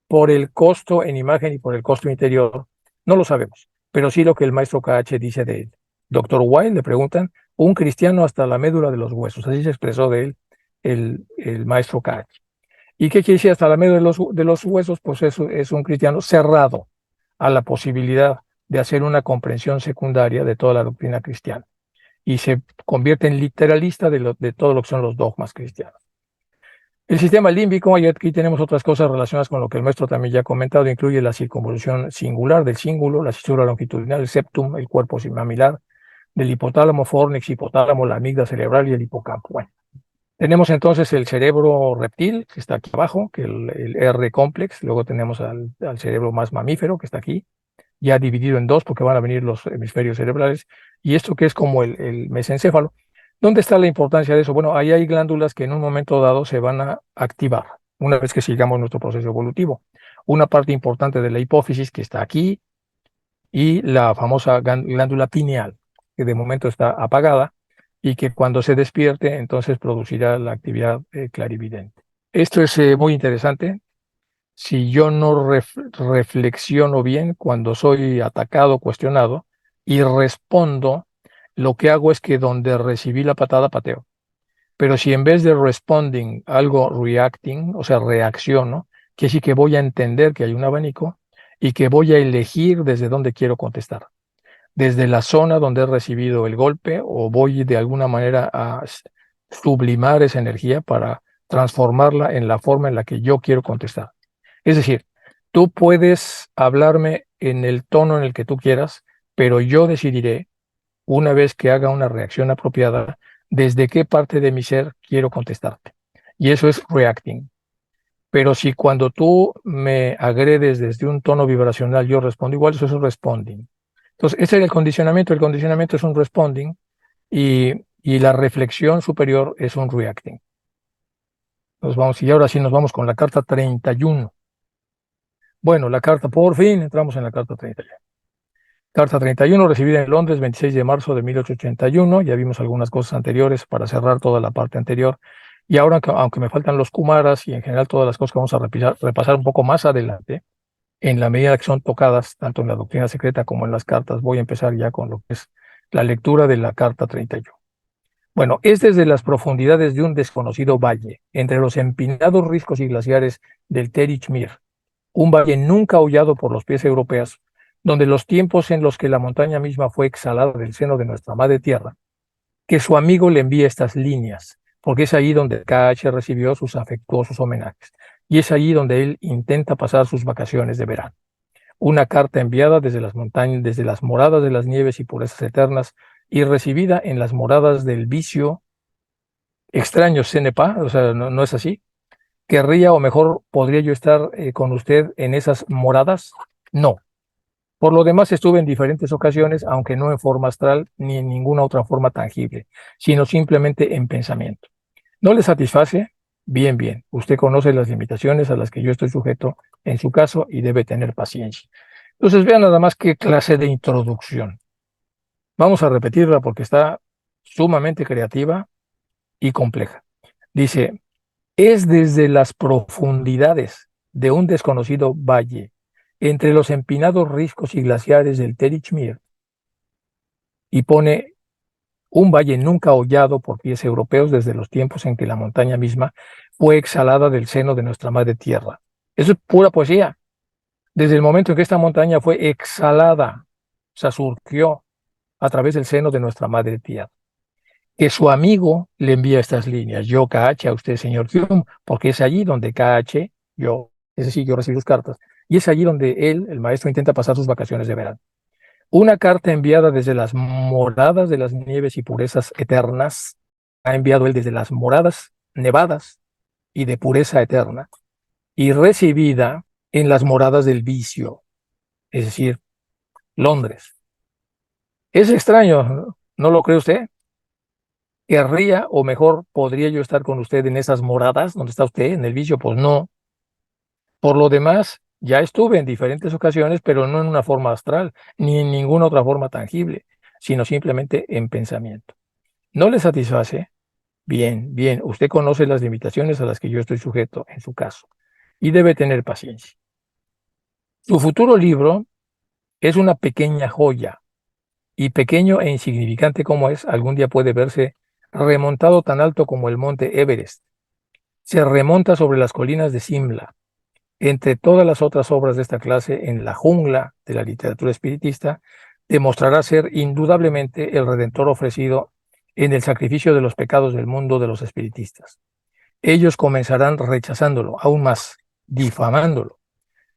por el costo en imagen y por el costo interior. No lo sabemos, pero sí lo que el maestro KH dice de él. Doctor Wilde, le preguntan, un cristiano hasta la médula de los huesos, así se expresó de él el maestro Cage. ¿Y qué quiere decir hasta la médula de los huesos? Pues eso es un cristiano cerrado a la posibilidad de hacer una comprensión secundaria de toda la doctrina cristiana y se convierte en literalista de todo lo que son los dogmas cristianos. El sistema límbico, y aquí tenemos otras cosas relacionadas con lo que el maestro también ya ha comentado, incluye la circunvolución singular del cíngulo, la cisura longitudinal, el septum, el cuerpo mamilar, del hipotálamo, fornix, hipotálamo, la amígdala cerebral y el hipocampo. Bueno, tenemos entonces el cerebro reptil, que está aquí abajo, que el R complex, luego tenemos al cerebro más mamífero, que está aquí, ya dividido en dos porque van a venir los hemisferios cerebrales, y esto que es como el mesencéfalo. ¿Dónde está la importancia de eso? Bueno, ahí hay glándulas que en un momento dado se van a activar, una vez que sigamos nuestro proceso evolutivo. Una parte importante de la hipófisis que está aquí y la famosa glándula pineal, que de momento está apagada y que cuando se despierte entonces producirá la actividad clarividente. Esto es muy interesante. Si yo no reflexiono bien cuando soy atacado, cuestionado, y respondo, lo que hago es que donde recibí la patada, pateo. Pero si en vez de responding, algo reacting, o sea, reacciono, que sí que voy a entender que hay un abanico y que voy a elegir desde dónde quiero contestar. Desde la zona donde he recibido el golpe o voy de alguna manera a sublimar esa energía para transformarla en la forma en la que yo quiero contestar. Es decir, tú puedes hablarme en el tono en el que tú quieras, pero yo decidiré, una vez que haga una reacción apropiada, desde qué parte de mi ser quiero contestarte. Y eso es reacting. Pero si cuando tú me agredes desde un tono vibracional yo respondo igual, eso es responding. Entonces, ese es el condicionamiento. El condicionamiento es un responding y la reflexión superior es un reacting. Nos vamos, y ahora sí nos vamos con la carta 31. Bueno, la carta, por fin entramos en la carta 31. Carta 31, recibida en Londres, 26 de marzo de 1881. Ya vimos algunas cosas anteriores para cerrar toda la parte anterior. Y ahora, aunque me faltan los Kumaras y en general todas las cosas que vamos a repasar un poco más adelante, en la medida que son tocadas, tanto en la doctrina secreta como en las cartas, voy a empezar ya con lo que es la lectura de la carta 31. Bueno, es desde las profundidades de un desconocido valle, entre los empinados riscos y glaciares del Terichmir, un valle nunca aullado por los pies europeos, donde los tiempos en los que la montaña misma fue exhalada del seno de nuestra madre tierra, que su amigo le envía estas líneas, porque es allí donde KH recibió sus afectuosos homenajes, y es allí donde él intenta pasar sus vacaciones de verano. Una carta enviada desde las montañas, desde las moradas de las nieves y purezas eternas, y recibida en las moradas del vicio extraño, Cenepa, o sea, no es así. ¿Querría o mejor podría yo estar con usted en esas moradas? No. Por lo demás, estuve en diferentes ocasiones, aunque no en forma astral ni en ninguna otra forma tangible, sino simplemente en pensamiento. ¿No le satisface? Bien, bien. Usted conoce las limitaciones a las que yo estoy sujeto en su caso y debe tener paciencia. Entonces, vean nada más qué clase de introducción. Vamos a repetirla porque está sumamente creativa y compleja. Dice, es desde las profundidades de un desconocido valle, entre los empinados riscos y glaciares del Terichmir, y pone un valle nunca hollado por pies europeos desde los tiempos en que la montaña misma fue exhalada del seno de nuestra madre tierra. Eso es pura poesía. Desde el momento en que esta montaña fue exhalada, o sea, surgió a través del seno de nuestra madre tierra, que su amigo le envía estas líneas. Yo, KH, a usted, señor Hume, porque es allí donde KH, yo, es decir, yo recibí sus cartas, y es allí donde él, el maestro, intenta pasar sus vacaciones de verano. Una carta enviada desde las moradas de las nieves y purezas eternas, ha enviado él desde las moradas nevadas y de pureza eterna, y recibida en las moradas del vicio, es decir, Londres. Es extraño, ¿no lo cree usted? ¿Querría o mejor podría yo estar con usted en esas moradas donde está usted, en el vicio? Pues no. Por lo demás, ya estuve en diferentes ocasiones, pero no en una forma astral, ni en ninguna otra forma tangible, sino simplemente en pensamiento. ¿No le satisface? Bien, bien, usted conoce las limitaciones a las que yo estoy sujeto en su caso y debe tener paciencia. Su futuro libro es una pequeña joya y pequeño e insignificante como es, algún día puede verse remontado tan alto como el monte Everest. Se remonta sobre las colinas de Simla. Entre todas las otras obras de esta clase, en la jungla de la literatura espiritista, demostrará ser indudablemente el redentor ofrecido en el sacrificio de los pecados del mundo de los espiritistas. Ellos comenzarán rechazándolo, aún más, difamándolo,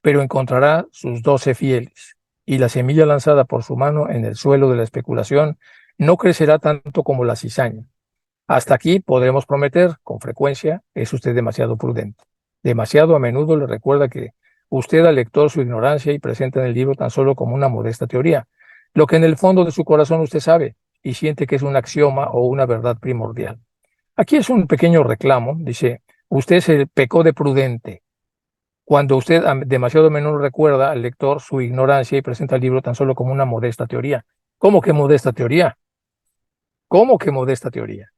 pero encontrará sus 12 fieles, y la semilla lanzada por su mano en el suelo de la especulación no crecerá tanto como la cizaña. Hasta aquí podremos prometer, con frecuencia, es usted demasiado prudente. Demasiado a menudo le recuerda que usted al lector su ignorancia y presenta en el libro tan solo como una modesta teoría, lo que en el fondo de su corazón usted sabe y siente que es un axioma o una verdad primordial. Aquí es un pequeño reclamo, dice, usted se pecó de prudente, cuando usted demasiado a menudo recuerda al lector su ignorancia y presenta el libro tan solo como una modesta teoría. ¿Cómo que modesta teoría? ¿Cómo que modesta teoría?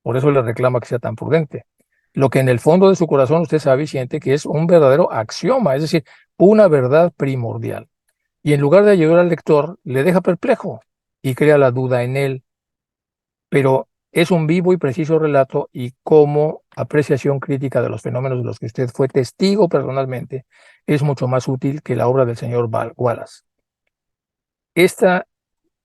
Por eso le reclama que sea tan prudente. Lo que en el fondo de su corazón usted sabe y siente que es un verdadero axioma, es decir, una verdad primordial. Y en lugar de ayudar al lector, le deja perplejo y crea la duda en él. Pero es un vivo y preciso relato y como apreciación crítica de los fenómenos de los que usted fue testigo personalmente, es mucho más útil que la obra del señor Wallace. Esta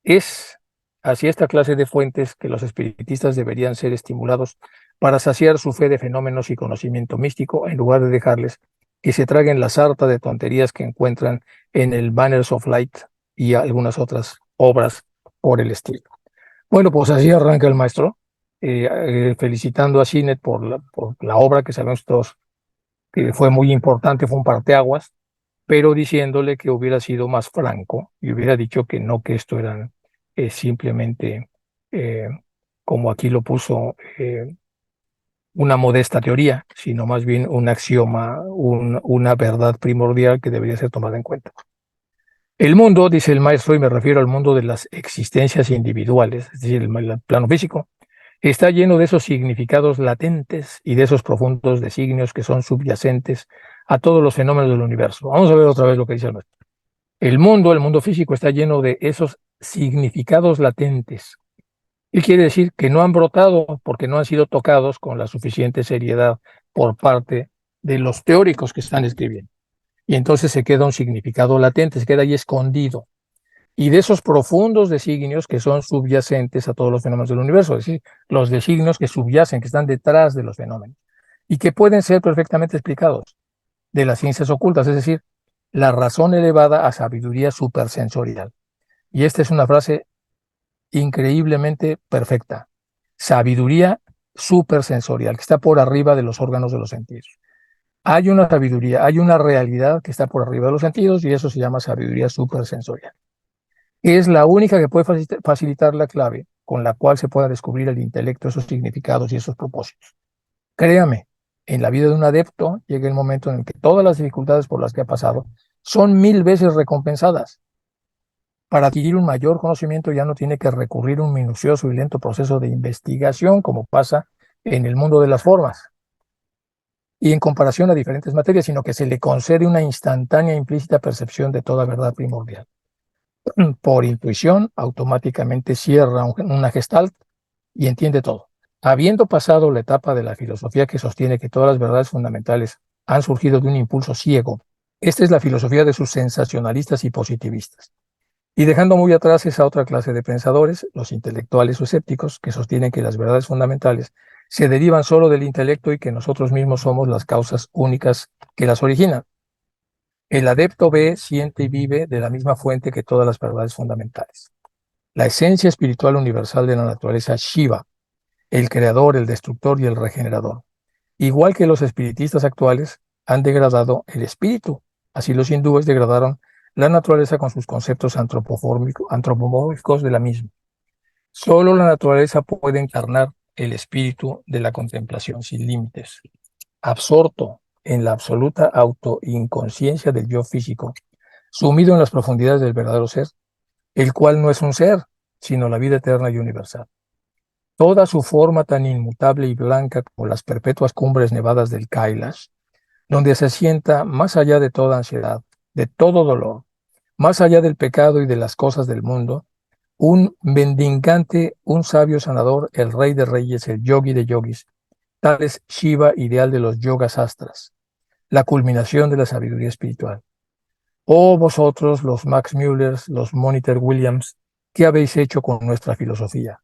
es hacia esta clase de fuentes que los espiritistas deberían ser estimulados para saciar su fe de fenómenos y conocimiento místico, en lugar de dejarles que se traguen la sarta de tonterías que encuentran en el Banners of Light y algunas otras obras por el estilo. Bueno, pues así arranca el maestro, felicitando a Sinet por la obra que sabemos todos que fue muy importante, fue un parteaguas, pero diciéndole que hubiera sido más franco y hubiera dicho que no, que esto era simplemente, eh, como aquí lo puso, una modesta teoría, sino más bien un axioma, una verdad primordial que debería ser tomada en cuenta. El mundo, dice el maestro, y me refiero al mundo de las existencias individuales, es decir, el plano físico, está lleno de esos significados latentes y de esos profundos designios que son subyacentes a todos los fenómenos del universo. Vamos a ver otra vez lo que dice el maestro. El mundo físico está lleno de esos significados latentes. Y quiere decir que no han brotado porque no han sido tocados con la suficiente seriedad por parte de los teóricos que están escribiendo. Y entonces se queda un significado latente, se queda ahí escondido. Y de esos profundos designios que son subyacentes a todos los fenómenos del universo, es decir, los designios que subyacen, que están detrás de los fenómenos, y que pueden ser perfectamente explicados de las ciencias ocultas, es decir, la razón elevada a sabiduría supersensorial. Y esta es una frase increíblemente perfecta. Sabiduría supersensorial, que está por arriba de los órganos de los sentidos. Hay una sabiduría, hay una realidad que está por arriba de los sentidos y eso se llama sabiduría supersensorial. Es la única que puede facilitar la clave con la cual se pueda descubrir el intelecto, esos significados y esos propósitos. Créame, en la vida de un adepto llega el momento en el que todas las dificultades por las que ha pasado son 1000 veces recompensadas. Para adquirir un mayor conocimiento ya no tiene que recurrir a un minucioso y lento proceso de investigación como pasa en el mundo de las formas y en comparación a diferentes materias, sino que se le concede una instantánea e implícita percepción de toda verdad primordial. Por intuición, automáticamente cierra una gestalt y entiende todo. Habiendo pasado la etapa de la filosofía que sostiene que todas las verdades fundamentales han surgido de un impulso ciego, esta es la filosofía de sus sensacionalistas y positivistas. Y dejando muy atrás esa otra clase de pensadores, los intelectuales o escépticos, que sostienen que las verdades fundamentales se derivan solo del intelecto y que nosotros mismos somos las causas únicas que las originan. El adepto ve, siente y vive de la misma fuente que todas las verdades fundamentales. La esencia espiritual universal de la naturaleza Shiva, el creador, el destructor y el regenerador. Igual que los espiritistas actuales han degradado el espíritu, así los hindúes degradaron la naturaleza con sus conceptos antropomórficos de la misma. Solo la naturaleza puede encarnar el espíritu de la contemplación sin límites, absorto en la absoluta autoinconsciencia del yo físico, sumido en las profundidades del verdadero ser, el cual no es un ser, sino la vida eterna y universal. Toda su forma tan inmutable y blanca como las perpetuas cumbres nevadas del Kailash, donde se sienta más allá de toda ansiedad, de todo dolor, más allá del pecado y de las cosas del mundo, un mendigante, un sabio sanador, el rey de reyes, el yogi de yogis, tal es Shiva, ideal de los yogas astras, la culminación de la sabiduría espiritual. Oh vosotros, los Max Müllers, los Monitor Williams, ¿qué habéis hecho con nuestra filosofía?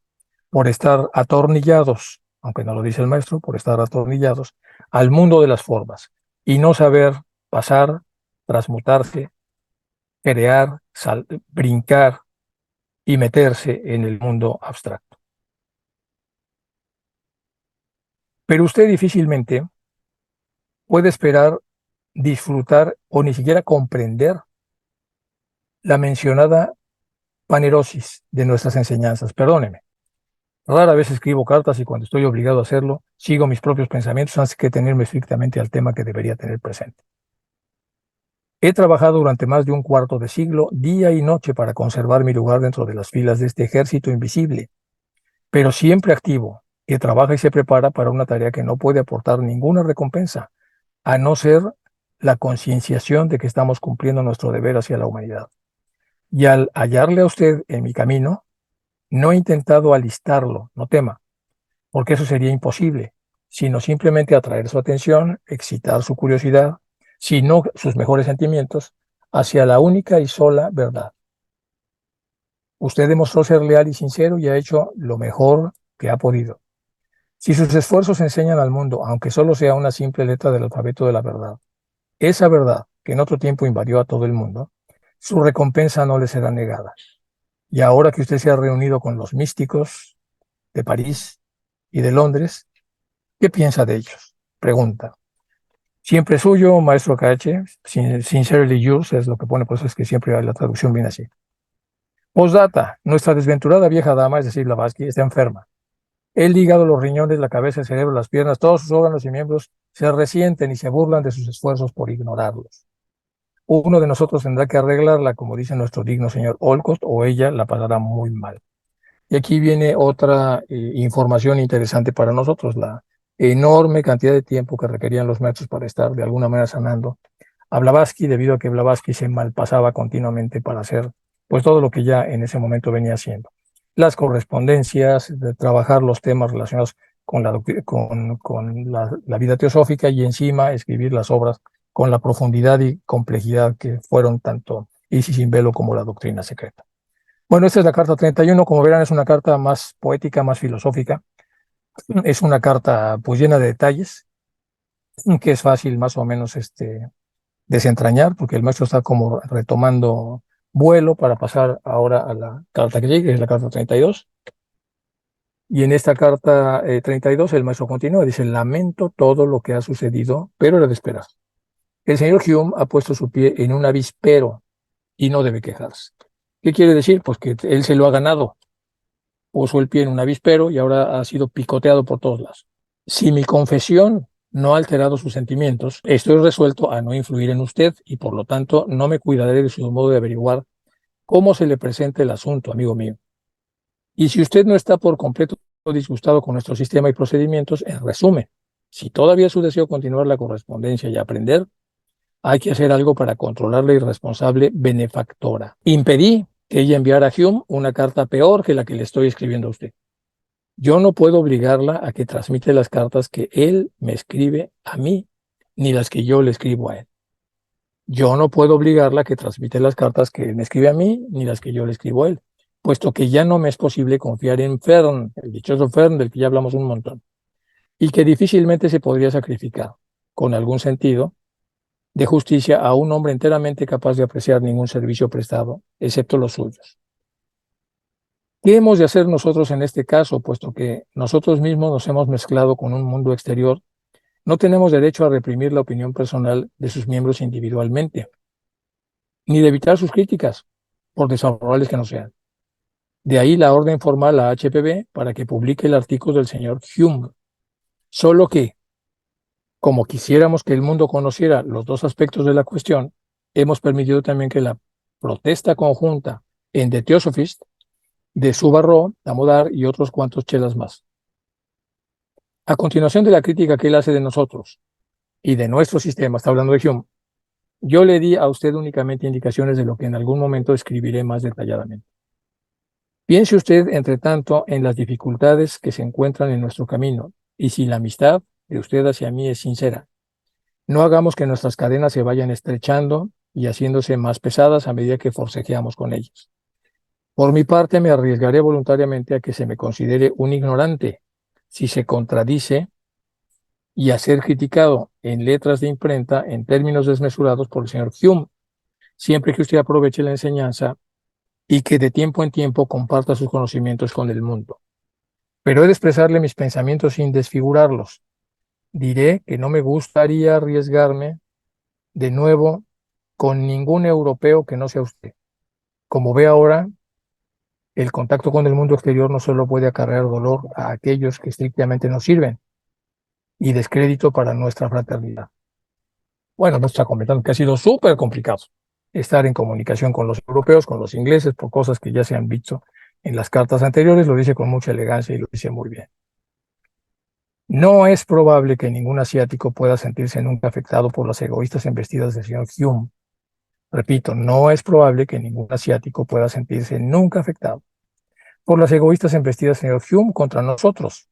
Por estar atornillados, aunque no lo dice el maestro, por estar atornillados al mundo de las formas y no saber pasar, transmutarse, crear, brincar y meterse en el mundo abstracto. Pero usted difícilmente puede esperar disfrutar o ni siquiera comprender la mencionada panerosis de nuestras enseñanzas. Perdóneme. Rara vez escribo cartas y cuando estoy obligado a hacerlo, sigo mis propios pensamientos antes que tenerme estrictamente al tema que debería tener presente. He trabajado durante más de un cuarto de siglo, día y noche, para conservar mi lugar dentro de las filas de este ejército invisible, pero siempre activo, que trabaja y se prepara para una tarea que no puede aportar ninguna recompensa, a no ser la concienciación de que estamos cumpliendo nuestro deber hacia la humanidad. Y al hallarle a usted en mi camino, no he intentado alistarlo, no tema, porque eso sería imposible, sino simplemente atraer su atención, excitar su curiosidad, sino sus mejores sentimientos, hacia la única y sola verdad. Usted demostró ser leal y sincero y ha hecho lo mejor que ha podido. Si sus esfuerzos enseñan al mundo, aunque solo sea una simple letra del alfabeto de la verdad, esa verdad que en otro tiempo invadió a todo el mundo, su recompensa no le será negada. Y ahora que usted se ha reunido con los místicos de París y de Londres, ¿qué piensa de ellos? Pregunta. Siempre suyo, maestro Cache, sincerely yours, es lo que pone, por eso es que siempre la traducción viene así. Postdata, nuestra desventurada vieja dama, es decir, Blavatsky, está enferma. El hígado, los riñones, la cabeza, el cerebro, las piernas, todos sus órganos y miembros se resienten y se burlan de sus esfuerzos por ignorarlos. Uno de nosotros tendrá que arreglarla, como dice nuestro digno señor Olcott, o ella la pasará muy mal. Y aquí viene otra información interesante para nosotros, la enorme cantidad de tiempo que requerían los maestros para estar de alguna manera sanando a Blavatsky, debido a que Blavatsky se malpasaba continuamente para hacer pues todo lo que ya en ese momento venía haciendo. Las correspondencias, de trabajar los temas relacionados con la vida teosófica y encima escribir las obras con la profundidad y complejidad que fueron tanto Isis sin velo como la doctrina secreta. Bueno, esta es la carta 31. Como verán, es una carta más poética, más filosófica. Es una carta pues llena de detalles, que es fácil más o menos desentrañar, porque el maestro está como retomando vuelo para pasar ahora a la carta que sigue, que es la carta 32. Y en esta carta 32 el maestro continúa, dice: lamento todo lo que ha sucedido, pero era de esperar. El señor Hume ha puesto su pie en un avispero y no debe quejarse. ¿Qué quiere decir? Pues que él se lo ha ganado. Puso el pie en un avispero y ahora ha sido picoteado por todos lados. Si mi confesión no ha alterado sus sentimientos, estoy resuelto a no influir en usted y por lo tanto no me cuidaré de su modo de averiguar cómo se le presenta el asunto, amigo mío. Y si usted no está por completo disgustado con nuestro sistema y procedimientos, en resumen, si todavía su deseo continuar la correspondencia y aprender, hay que hacer algo para controlar la irresponsable benefactora. Impedí que ella enviara a Hume una carta peor que la que le estoy escribiendo a usted. Yo no puedo obligarla a que transmite las cartas que él me escribe a mí, ni las que yo le escribo a él. Yo no puedo obligarla a que transmite las cartas que él me escribe a mí, ni las que yo le escribo a él, puesto que ya no me es posible confiar en Fern, el dichoso Fern del que ya hablamos un montón, y que difícilmente se podría sacrificar, con algún sentido de justicia, a un hombre enteramente capaz de apreciar ningún servicio prestado, excepto los suyos. ¿Qué hemos de hacer nosotros en este caso, puesto que nosotros mismos nos hemos mezclado con un mundo exterior? No tenemos derecho a reprimir la opinión personal de sus miembros individualmente, ni de evitar sus críticas, por desfavorables que no sean. De ahí la orden formal a HPB para que publique el artículo del señor Hume. Solo que, como quisiéramos que el mundo conociera los dos aspectos de la cuestión, hemos permitido también que la protesta conjunta en The Theosophist de Subarró, Damodar y otros cuantos chelas más. A continuación de la crítica que él hace de nosotros y de nuestro sistema, está hablando de Hume, yo le di a usted únicamente indicaciones de lo que en algún momento escribiré más detalladamente. Piense usted, entre tanto, en las dificultades que se encuentran en nuestro camino, y si la amistad de usted hacia mí es sincera. No hagamos que nuestras cadenas se vayan estrechando y haciéndose más pesadas a medida que forcejeamos con ellas. Por mi parte, me arriesgaré voluntariamente a que se me considere un ignorante si se contradice y a ser criticado en letras de imprenta en términos desmesurados por el señor Hume, siempre que usted aproveche la enseñanza y que de tiempo en tiempo comparta sus conocimientos con el mundo. Pero he de expresarle mis pensamientos sin desfigurarlos. Diré que no me gustaría arriesgarme de nuevo con ningún europeo que no sea usted. Como ve ahora, el contacto con el mundo exterior no solo puede acarrear dolor a aquellos que estrictamente nos sirven y descrédito para nuestra fraternidad. Bueno, nos está comentando que ha sido súper complicado estar en comunicación con los europeos, con los ingleses, por cosas que ya se han visto en las cartas anteriores. Lo dice con mucha elegancia y lo dice muy bien. No es probable que ningún asiático pueda sentirse nunca afectado por las egoístas embestidas del señor Hume. Repito, no es probable que ningún asiático pueda sentirse nunca afectado por las egoístas embestidas del señor Hume contra nosotros.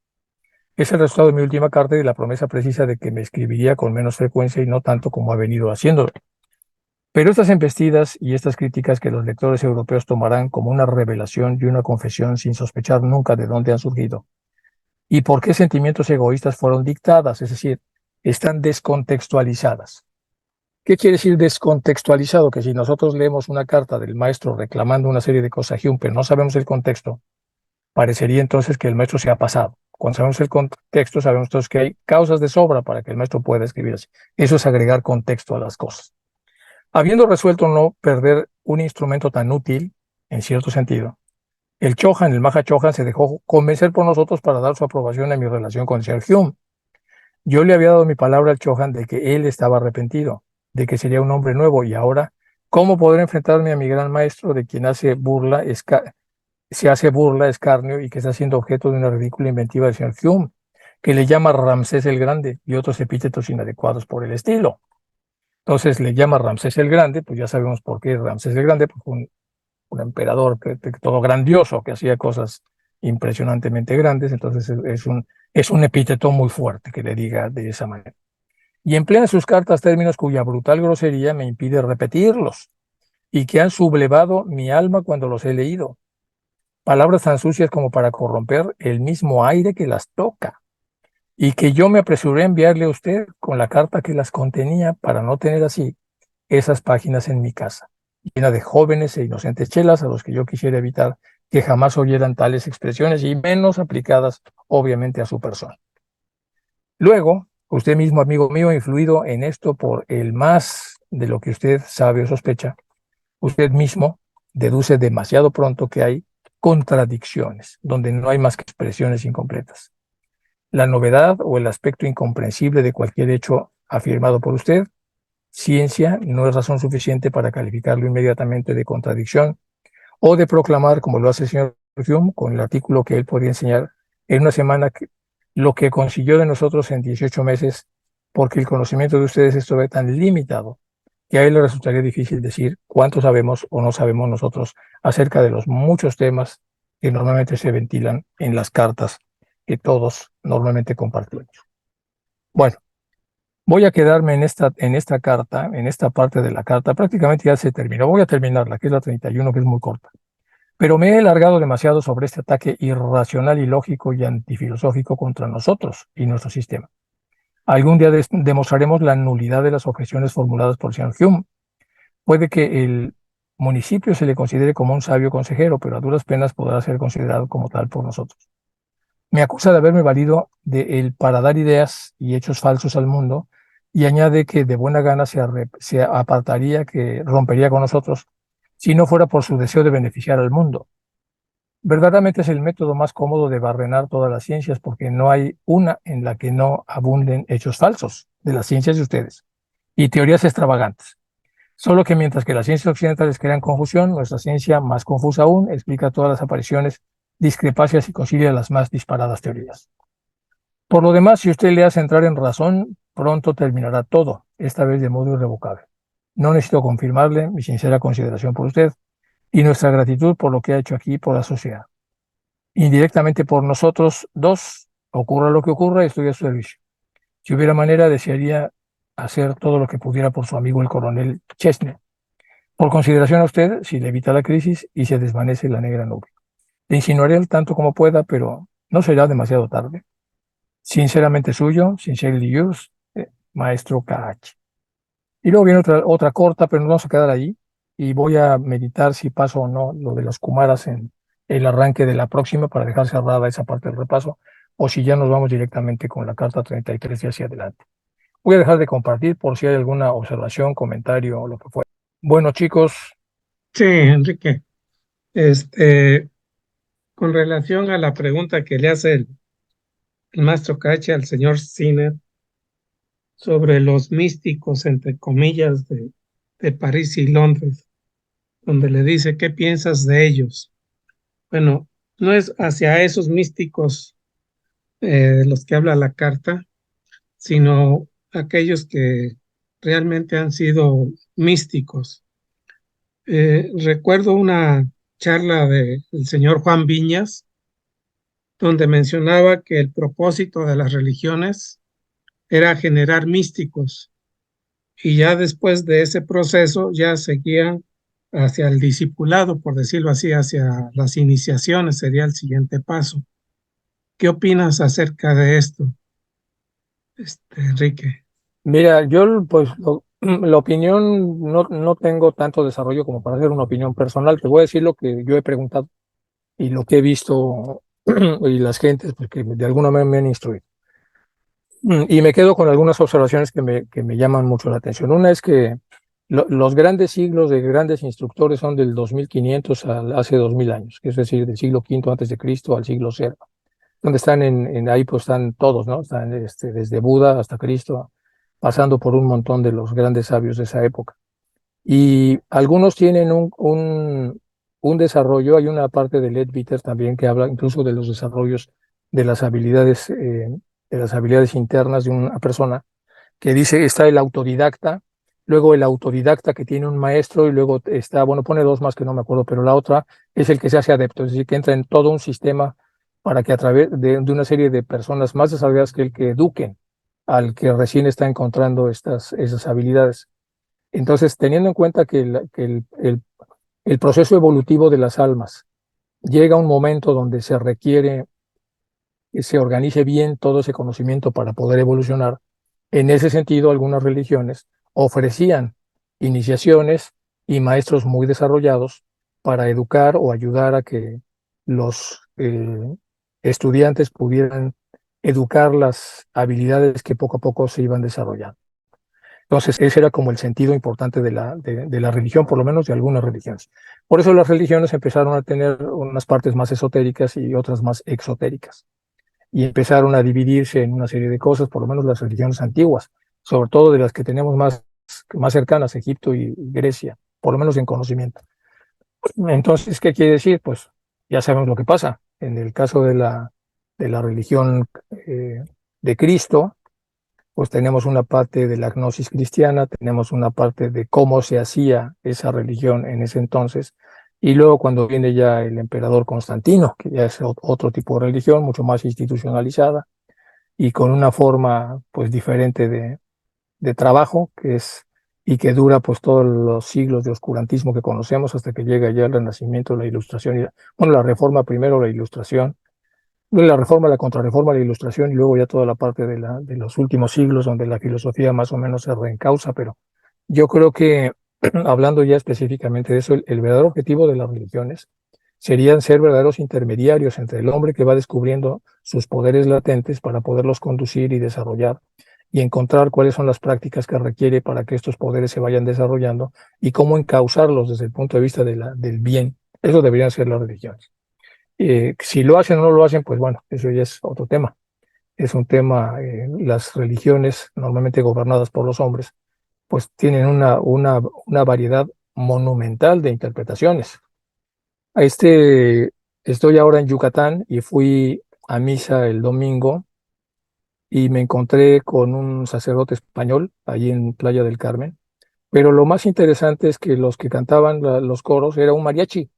Es el resultado de mi última carta y de la promesa precisa de que me escribiría con menos frecuencia y no tanto como ha venido haciéndolo. Pero estas embestidas y estas críticas que los lectores europeos tomarán como una revelación y una confesión sin sospechar nunca de dónde han surgido y por qué sentimientos egoístas fueron dictadas, es decir, están descontextualizadas. ¿Qué quiere decir descontextualizado? Que si nosotros leemos una carta del maestro reclamando una serie de cosas a Hume, pero no sabemos el contexto, parecería entonces que el maestro se ha pasado. Cuando sabemos el contexto, sabemos entonces que hay causas de sobra para que el maestro pueda escribir así. Eso es agregar contexto a las cosas. Habiendo resuelto no perder un instrumento tan útil, en cierto sentido, el Chohan, el Maha Chohan, se dejó convencer por nosotros para dar su aprobación a mi relación con el señor Hume. Yo le había dado mi palabra al Chohan de que él estaba arrepentido, de que sería un hombre nuevo, y ahora, ¿cómo podré enfrentarme a mi gran maestro de quien se hace burla, escarnio y que está siendo objeto de una ridícula inventiva del señor Hume, que le llama Ramsés el Grande y otros epítetos inadecuados por el estilo? Entonces le llama Ramsés el Grande, pues ya sabemos por qué Ramsés el Grande, pues un emperador todo grandioso, que hacía cosas impresionantemente grandes, entonces es un epíteto muy fuerte que le diga de esa manera. Y emplea en sus cartas términos cuya brutal grosería me impide repetirlos y que han sublevado mi alma cuando los he leído. Palabras tan sucias como para corromper el mismo aire que las toca, y que yo me apresuré a enviarle a usted con la carta que las contenía para no tener así esas páginas en mi casa, llena de jóvenes e inocentes chelas a los que yo quisiera evitar que jamás oyeran tales expresiones y menos aplicadas, obviamente, a su persona. Luego, usted mismo, amigo mío, influido en esto por el más de lo que usted sabe o sospecha, usted mismo deduce demasiado pronto que hay contradicciones, donde no hay más que expresiones incompletas. La novedad o el aspecto incomprensible de cualquier hecho afirmado por usted, ciencia, no es razón suficiente para calificarlo inmediatamente de contradicción o de proclamar, como lo hace el señor Hume, con el artículo que él podría enseñar en una semana, lo que consiguió de nosotros en 18 meses, porque el conocimiento de ustedes es todavía tan limitado que a él le resultaría difícil decir cuánto sabemos o no sabemos nosotros acerca de los muchos temas que normalmente se ventilan en las cartas que todos normalmente compartimos. Bueno, voy a quedarme en esta carta, en esta parte de la carta. Prácticamente ya se terminó. Voy a terminarla, que es la 31, que es muy corta. Pero me he alargado demasiado sobre este ataque irracional, ilógico y antifilosófico contra nosotros y nuestro sistema. Algún día demostraremos la nulidad de las objeciones formuladas por el señor Hume. Puede que el municipio se le considere como un sabio consejero, pero a duras penas podrá ser considerado como tal por nosotros. Me acusa de haberme valido de él para dar ideas y hechos falsos al mundo, y añade que de buena gana se apartaría, que rompería con nosotros, si no fuera por su deseo de beneficiar al mundo. Verdaderamente es el método más cómodo de barrenar todas las ciencias, porque no hay una en la que no abunden hechos falsos de las ciencias de ustedes y teorías extravagantes. Solo que mientras que las ciencias occidentales crean confusión, nuestra ciencia, más confusa aún, explica todas las apariciones, discrepancias y concilia las más disparadas teorías. Por lo demás, si usted le hace entrar en razón, pronto terminará todo, esta vez de modo irrevocable. No necesito confirmarle mi sincera consideración por usted, y nuestra gratitud por lo que ha hecho aquí por la sociedad. Indirectamente por nosotros dos, ocurra lo que ocurra, estoy a su servicio. Si hubiera manera, desearía hacer todo lo que pudiera por su amigo el coronel Chesney. Por consideración a usted, si le evita la crisis y se desvanece la negra nube. Le insinuaré el tanto como pueda, pero no será demasiado tarde. Sinceramente suyo, sincerely yours, maestro KH. Y luego viene otra corta, pero nos vamos a quedar ahí. Y voy a meditar si paso o no lo de las Kumaras en el arranque de la próxima para dejar cerrada esa parte del repaso, o si ya nos vamos directamente con la carta 33 y hacia adelante. Voy a dejar de compartir por si hay alguna observación, comentario o lo que fuera. Bueno, chicos, Sí, Enrique, este, con relación a la pregunta que le hace el maestro Cache al señor Sinner sobre los místicos, entre comillas, de París y Londres, donde le dice, ¿qué piensas de ellos? Bueno, no es hacia esos místicos de los que habla la carta, sino aquellos que realmente han sido místicos. Recuerdo una charla del señor Juan Viñas, donde mencionaba que el propósito de las religiones era generar místicos y ya después de ese proceso ya seguían hacia el discipulado, por decirlo así, hacia las iniciaciones sería el siguiente paso. ¿Qué opinas acerca de esto, Enrique? mira, yo pues la opinión no tengo tanto desarrollo como para hacer una opinión personal. Te voy a decir lo que yo he preguntado y lo que he visto y las gentes pues, que de alguna manera me han instruido. Y me quedo con algunas observaciones que me llaman mucho la atención. Una es que los grandes siglos de grandes instructores son del 2500 hace 2000 años, es decir, del siglo V antes de Cristo al siglo cero, donde están ahí pues están todos, ¿no? Están desde Buda hasta Cristo, pasando por un montón de los grandes sabios de esa época. Y algunos tienen un desarrollo, hay una parte de Leadbeater también que habla incluso de los desarrollos de las habilidades internas de una persona, que dice, está el autodidacta, luego el autodidacta que tiene un maestro y luego está, bueno, pone dos más que no me acuerdo, pero la otra es el que se hace adepto, es decir, que entra en todo un sistema para que a través de una serie de personas más desarrolladas que el que eduquen al que recién está encontrando esas habilidades. Entonces, teniendo en cuenta que el proceso evolutivo de las almas llega a un momento donde se requiere que se organice bien todo ese conocimiento para poder evolucionar, en ese sentido, algunas religiones ofrecían iniciaciones y maestros muy desarrollados para educar o ayudar a que los estudiantes pudieran educar las habilidades que poco a poco se iban desarrollando. Entonces, ese era como el sentido importante de la religión, por lo menos de algunas religiones. Por eso las religiones empezaron a tener unas partes más esotéricas y otras más exotéricas. Y empezaron a dividirse en una serie de cosas, por lo menos las religiones antiguas, sobre todo de las que tenemos más cercanas, Egipto y Grecia, por lo menos en conocimiento. Entonces, ¿qué quiere decir? Pues ya sabemos lo que pasa. En el caso de la religión de Cristo, pues tenemos una parte de la gnosis cristiana, tenemos una parte de cómo se hacía esa religión en ese entonces, y luego cuando viene ya el emperador Constantino, que ya es otro tipo de religión, mucho más institucionalizada, y con una forma pues diferente de trabajo, y que dura pues todos los siglos de oscurantismo que conocemos hasta que llega ya el Renacimiento, la Ilustración, bueno, la Reforma primero, la Ilustración, la Reforma, la Contrarreforma, la Ilustración y luego ya toda la parte de los últimos siglos donde la filosofía más o menos se reencausa, pero yo creo que hablando ya específicamente de eso, el verdadero objetivo de las religiones serían ser verdaderos intermediarios entre el hombre que va descubriendo sus poderes latentes para poderlos conducir y desarrollar y encontrar cuáles son las prácticas que requiere para que estos poderes se vayan desarrollando y cómo encauzarlos desde el punto de vista del bien. Eso deberían ser las religiones. Si lo hacen o no lo hacen, pues bueno, eso ya es otro tema. Es un tema, las religiones normalmente gobernadas por los hombres, pues tienen una variedad monumental de interpretaciones. A estoy ahora en Yucatán y fui a misa el domingo y me encontré con un sacerdote español allí en Playa del Carmen Pero lo más interesante es que los que cantaban los coros era un mariachi.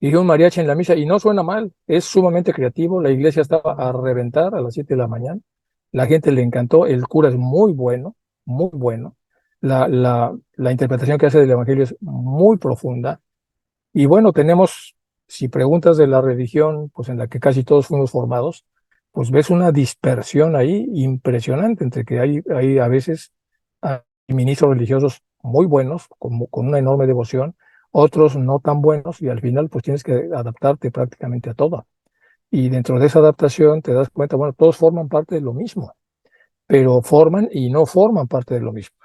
Y un mariachi en la misa, y no suena mal, es sumamente creativo. La iglesia estaba a reventar a las 7 de la mañana. La gente le encantó, el cura es muy bueno, muy bueno. La interpretación que hace del Evangelio es muy profunda. Y bueno, tenemos, si preguntas de la religión, pues en la que casi todos fuimos formados, pues ves una dispersión ahí impresionante entre que hay a veces hay ministros religiosos muy buenos, con una enorme devoción, otros no tan buenos, y al final pues tienes que adaptarte prácticamente a todo. Y dentro de esa adaptación te das cuenta, bueno, todos forman parte de lo mismo, pero forman y no forman parte de lo mismo.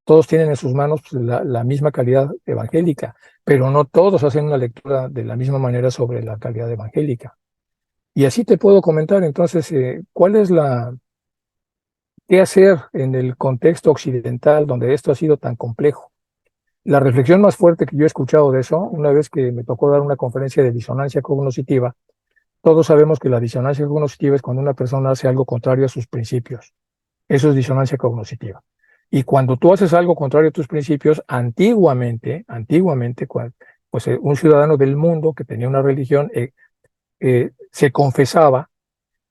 Todos tienen en sus manos pues, la misma calidad evangélica, pero no todos hacen una lectura de la misma manera sobre la calidad evangélica. Y así te puedo comentar entonces, ¿cuál es qué hacer en el contexto occidental donde esto ha sido tan complejo? La reflexión más fuerte que yo he escuchado de eso, una vez que me tocó dar una conferencia de disonancia cognitiva, todos sabemos que la disonancia cognitiva es cuando una persona hace algo contrario a sus principios. Eso es disonancia cognitiva. Y cuando tú haces algo contrario a tus principios, antiguamente, pues un ciudadano del mundo que tenía una religión se confesaba,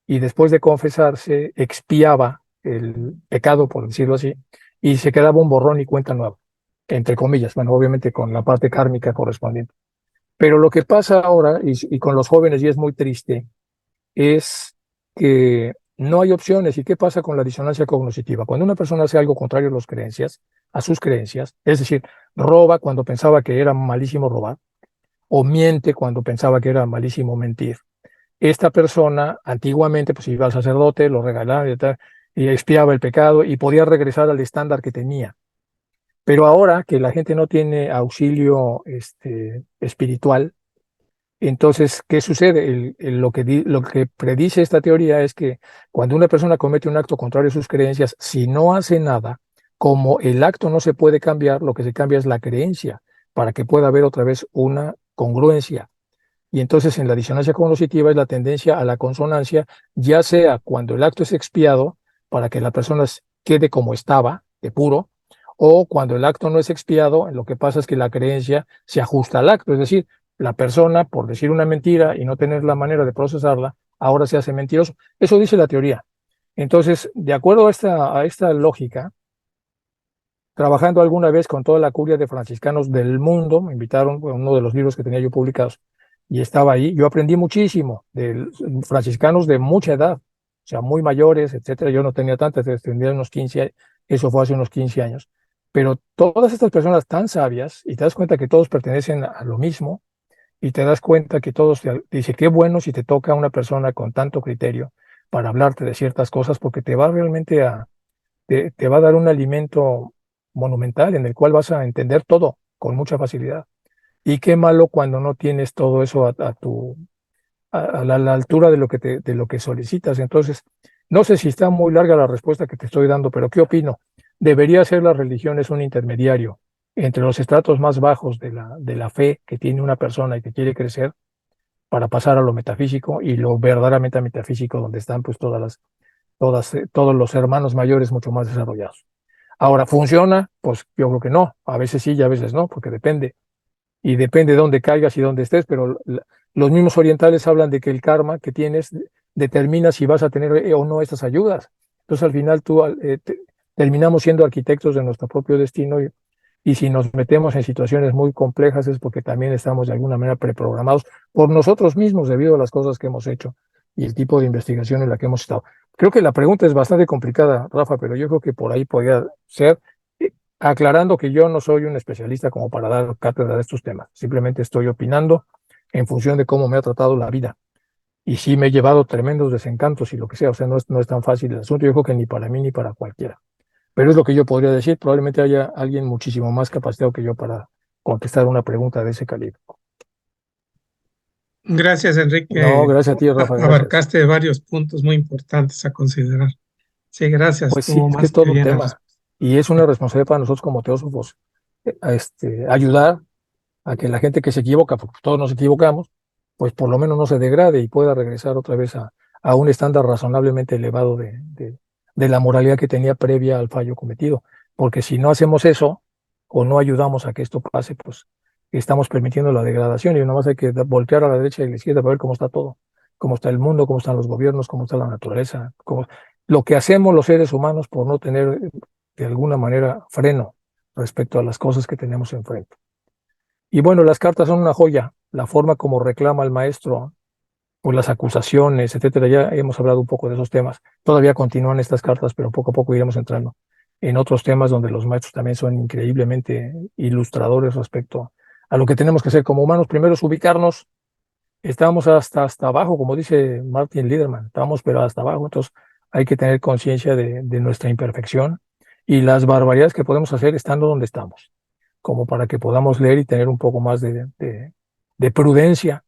y después de confesarse expiaba el pecado, por decirlo así, y se quedaba un borrón y cuenta nueva, entre comillas, bueno, obviamente con la parte kármica correspondiente. Pero lo que pasa ahora, y con los jóvenes, y es muy triste, es que no hay opciones. ¿Y qué pasa con la disonancia cognitiva? Cuando una persona hace algo contrario a sus creencias, es decir, roba cuando pensaba que era malísimo robar, o miente cuando pensaba que era malísimo mentir, esta persona antiguamente pues iba al sacerdote, lo regalaba y tal, y expiaba el pecado y podía regresar al estándar que tenía. Pero ahora que la gente no tiene auxilio espiritual, entonces, ¿qué sucede? Lo que predice esta teoría es que cuando una persona comete un acto contrario a sus creencias, si no hace nada, como el acto no se puede cambiar, lo que se cambia es la creencia, para que pueda haber otra vez una congruencia. Y entonces en la disonancia cognitiva es la tendencia a la consonancia, ya sea cuando el acto es expiado, para que la persona quede como estaba, de puro, o cuando el acto no es expiado, lo que pasa es que la creencia se ajusta al acto, es decir, la persona, por decir una mentira y no tener la manera de procesarla, ahora se hace mentiroso. Eso dice la teoría. Entonces, de acuerdo a esta lógica, trabajando alguna vez con toda la curia de franciscanos del mundo, me invitaron a uno de los libros que tenía yo publicados, y estaba ahí. Yo aprendí muchísimo de franciscanos de mucha edad, o sea, muy mayores, etcétera. Yo no tenía tantas, tendría unos 15, eso fue hace unos 15 años. Pero todas estas personas tan sabias, y te das cuenta que todos pertenecen a lo mismo, y te das cuenta que todos, dice, qué bueno si te toca una persona con tanto criterio para hablarte de ciertas cosas, porque te va realmente te va a dar un alimento monumental en el cual vas a entender todo con mucha facilidad. Y qué malo cuando no tienes todo eso a la altura de lo que solicitas. Entonces, no sé si está muy larga la respuesta que te estoy dando, pero ¿qué opino? Debería ser la religión es un intermediario entre los estratos más bajos de la fe que tiene una persona y que quiere crecer, para pasar a lo metafísico, y lo verdaderamente metafísico, donde están pues todos los hermanos mayores mucho más desarrollados. Ahora, ¿funciona? Pues yo creo que no. A veces sí y a veces no, porque depende. Y depende de dónde caigas y dónde estés, pero los mismos orientales hablan de que el karma que tienes determina si vas a tener o no estas ayudas. Entonces, al final, terminamos siendo arquitectos de nuestro propio destino, y si nos metemos en situaciones muy complejas es porque también estamos de alguna manera preprogramados por nosotros mismos debido a las cosas que hemos hecho y el tipo de investigación en la que hemos estado. Creo que la pregunta es bastante complicada, Rafa, pero yo creo que por ahí podría ser, aclarando que yo no soy un especialista como para dar cátedra de estos temas. Simplemente estoy opinando en función de cómo me ha tratado la vida. Y sí me he llevado tremendos desencantos y lo que sea. O sea, no es tan fácil el asunto. Yo creo que ni para mí ni para cualquiera. Pero es lo que yo podría decir. Probablemente haya alguien muchísimo más capacitado que yo para contestar una pregunta de ese calibre. Gracias, No, Enrique. gracias a ti, Rafa, gracias. Abarcaste varios puntos muy importantes a considerar. Sí, gracias. Pues sí, Estuvo es que más es que todo un bien la tema. respuesta. Y es una responsabilidad para nosotros como teósofos, ayudar a que la gente que se equivoca, porque todos nos equivocamos, pues por lo menos no se degrade y pueda regresar otra vez a un estándar razonablemente elevado de la moralidad que tenía previa al fallo cometido. Porque si no hacemos eso, o no ayudamos a que esto pase, pues estamos permitiendo la degradación y nada más hay que voltear a la derecha y a la izquierda para ver cómo está todo, cómo está el mundo, cómo están los gobiernos, cómo está la naturaleza, lo que hacemos los seres humanos por no tener de alguna manera freno respecto a las cosas que tenemos enfrente. Y bueno, las cartas son una joya, la forma como reclama el maestro o las acusaciones, etcétera. Ya hemos hablado un poco de esos temas. Todavía continúan estas cartas, pero poco a poco iremos entrando en otros temas donde los maestros también son increíblemente ilustradores respecto a lo que tenemos que hacer como humanos. Primero es ubicarnos. Estábamos hasta abajo, como dice Martin Liederman, estamos pero hasta abajo, entonces hay que tener conciencia de nuestra imperfección y las barbaridades que podemos hacer estando donde estamos, como para que podamos leer y tener un poco más de prudencia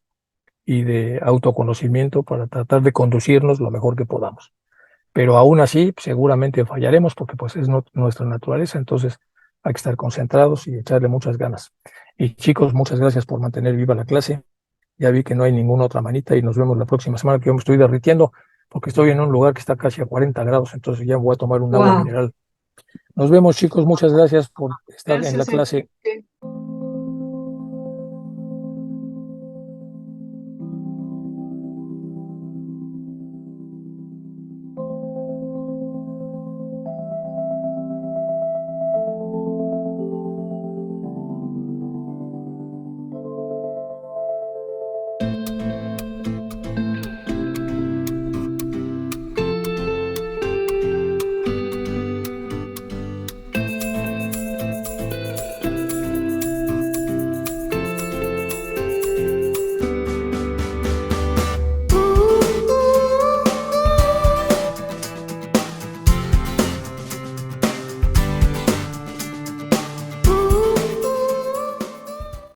y de autoconocimiento para tratar de conducirnos lo mejor que podamos. Pero aún así, seguramente fallaremos porque pues es nuestra naturaleza, entonces hay que estar concentrados y echarle muchas ganas. Y chicos, muchas gracias por mantener viva la clase. Ya vi que no hay ninguna otra manita y nos vemos la próxima semana, que yo me estoy derritiendo porque estoy en un lugar que está casi a 40 grados, entonces ya voy a tomar un agua mineral. Nos vemos, chicos, muchas gracias por estar en la clase.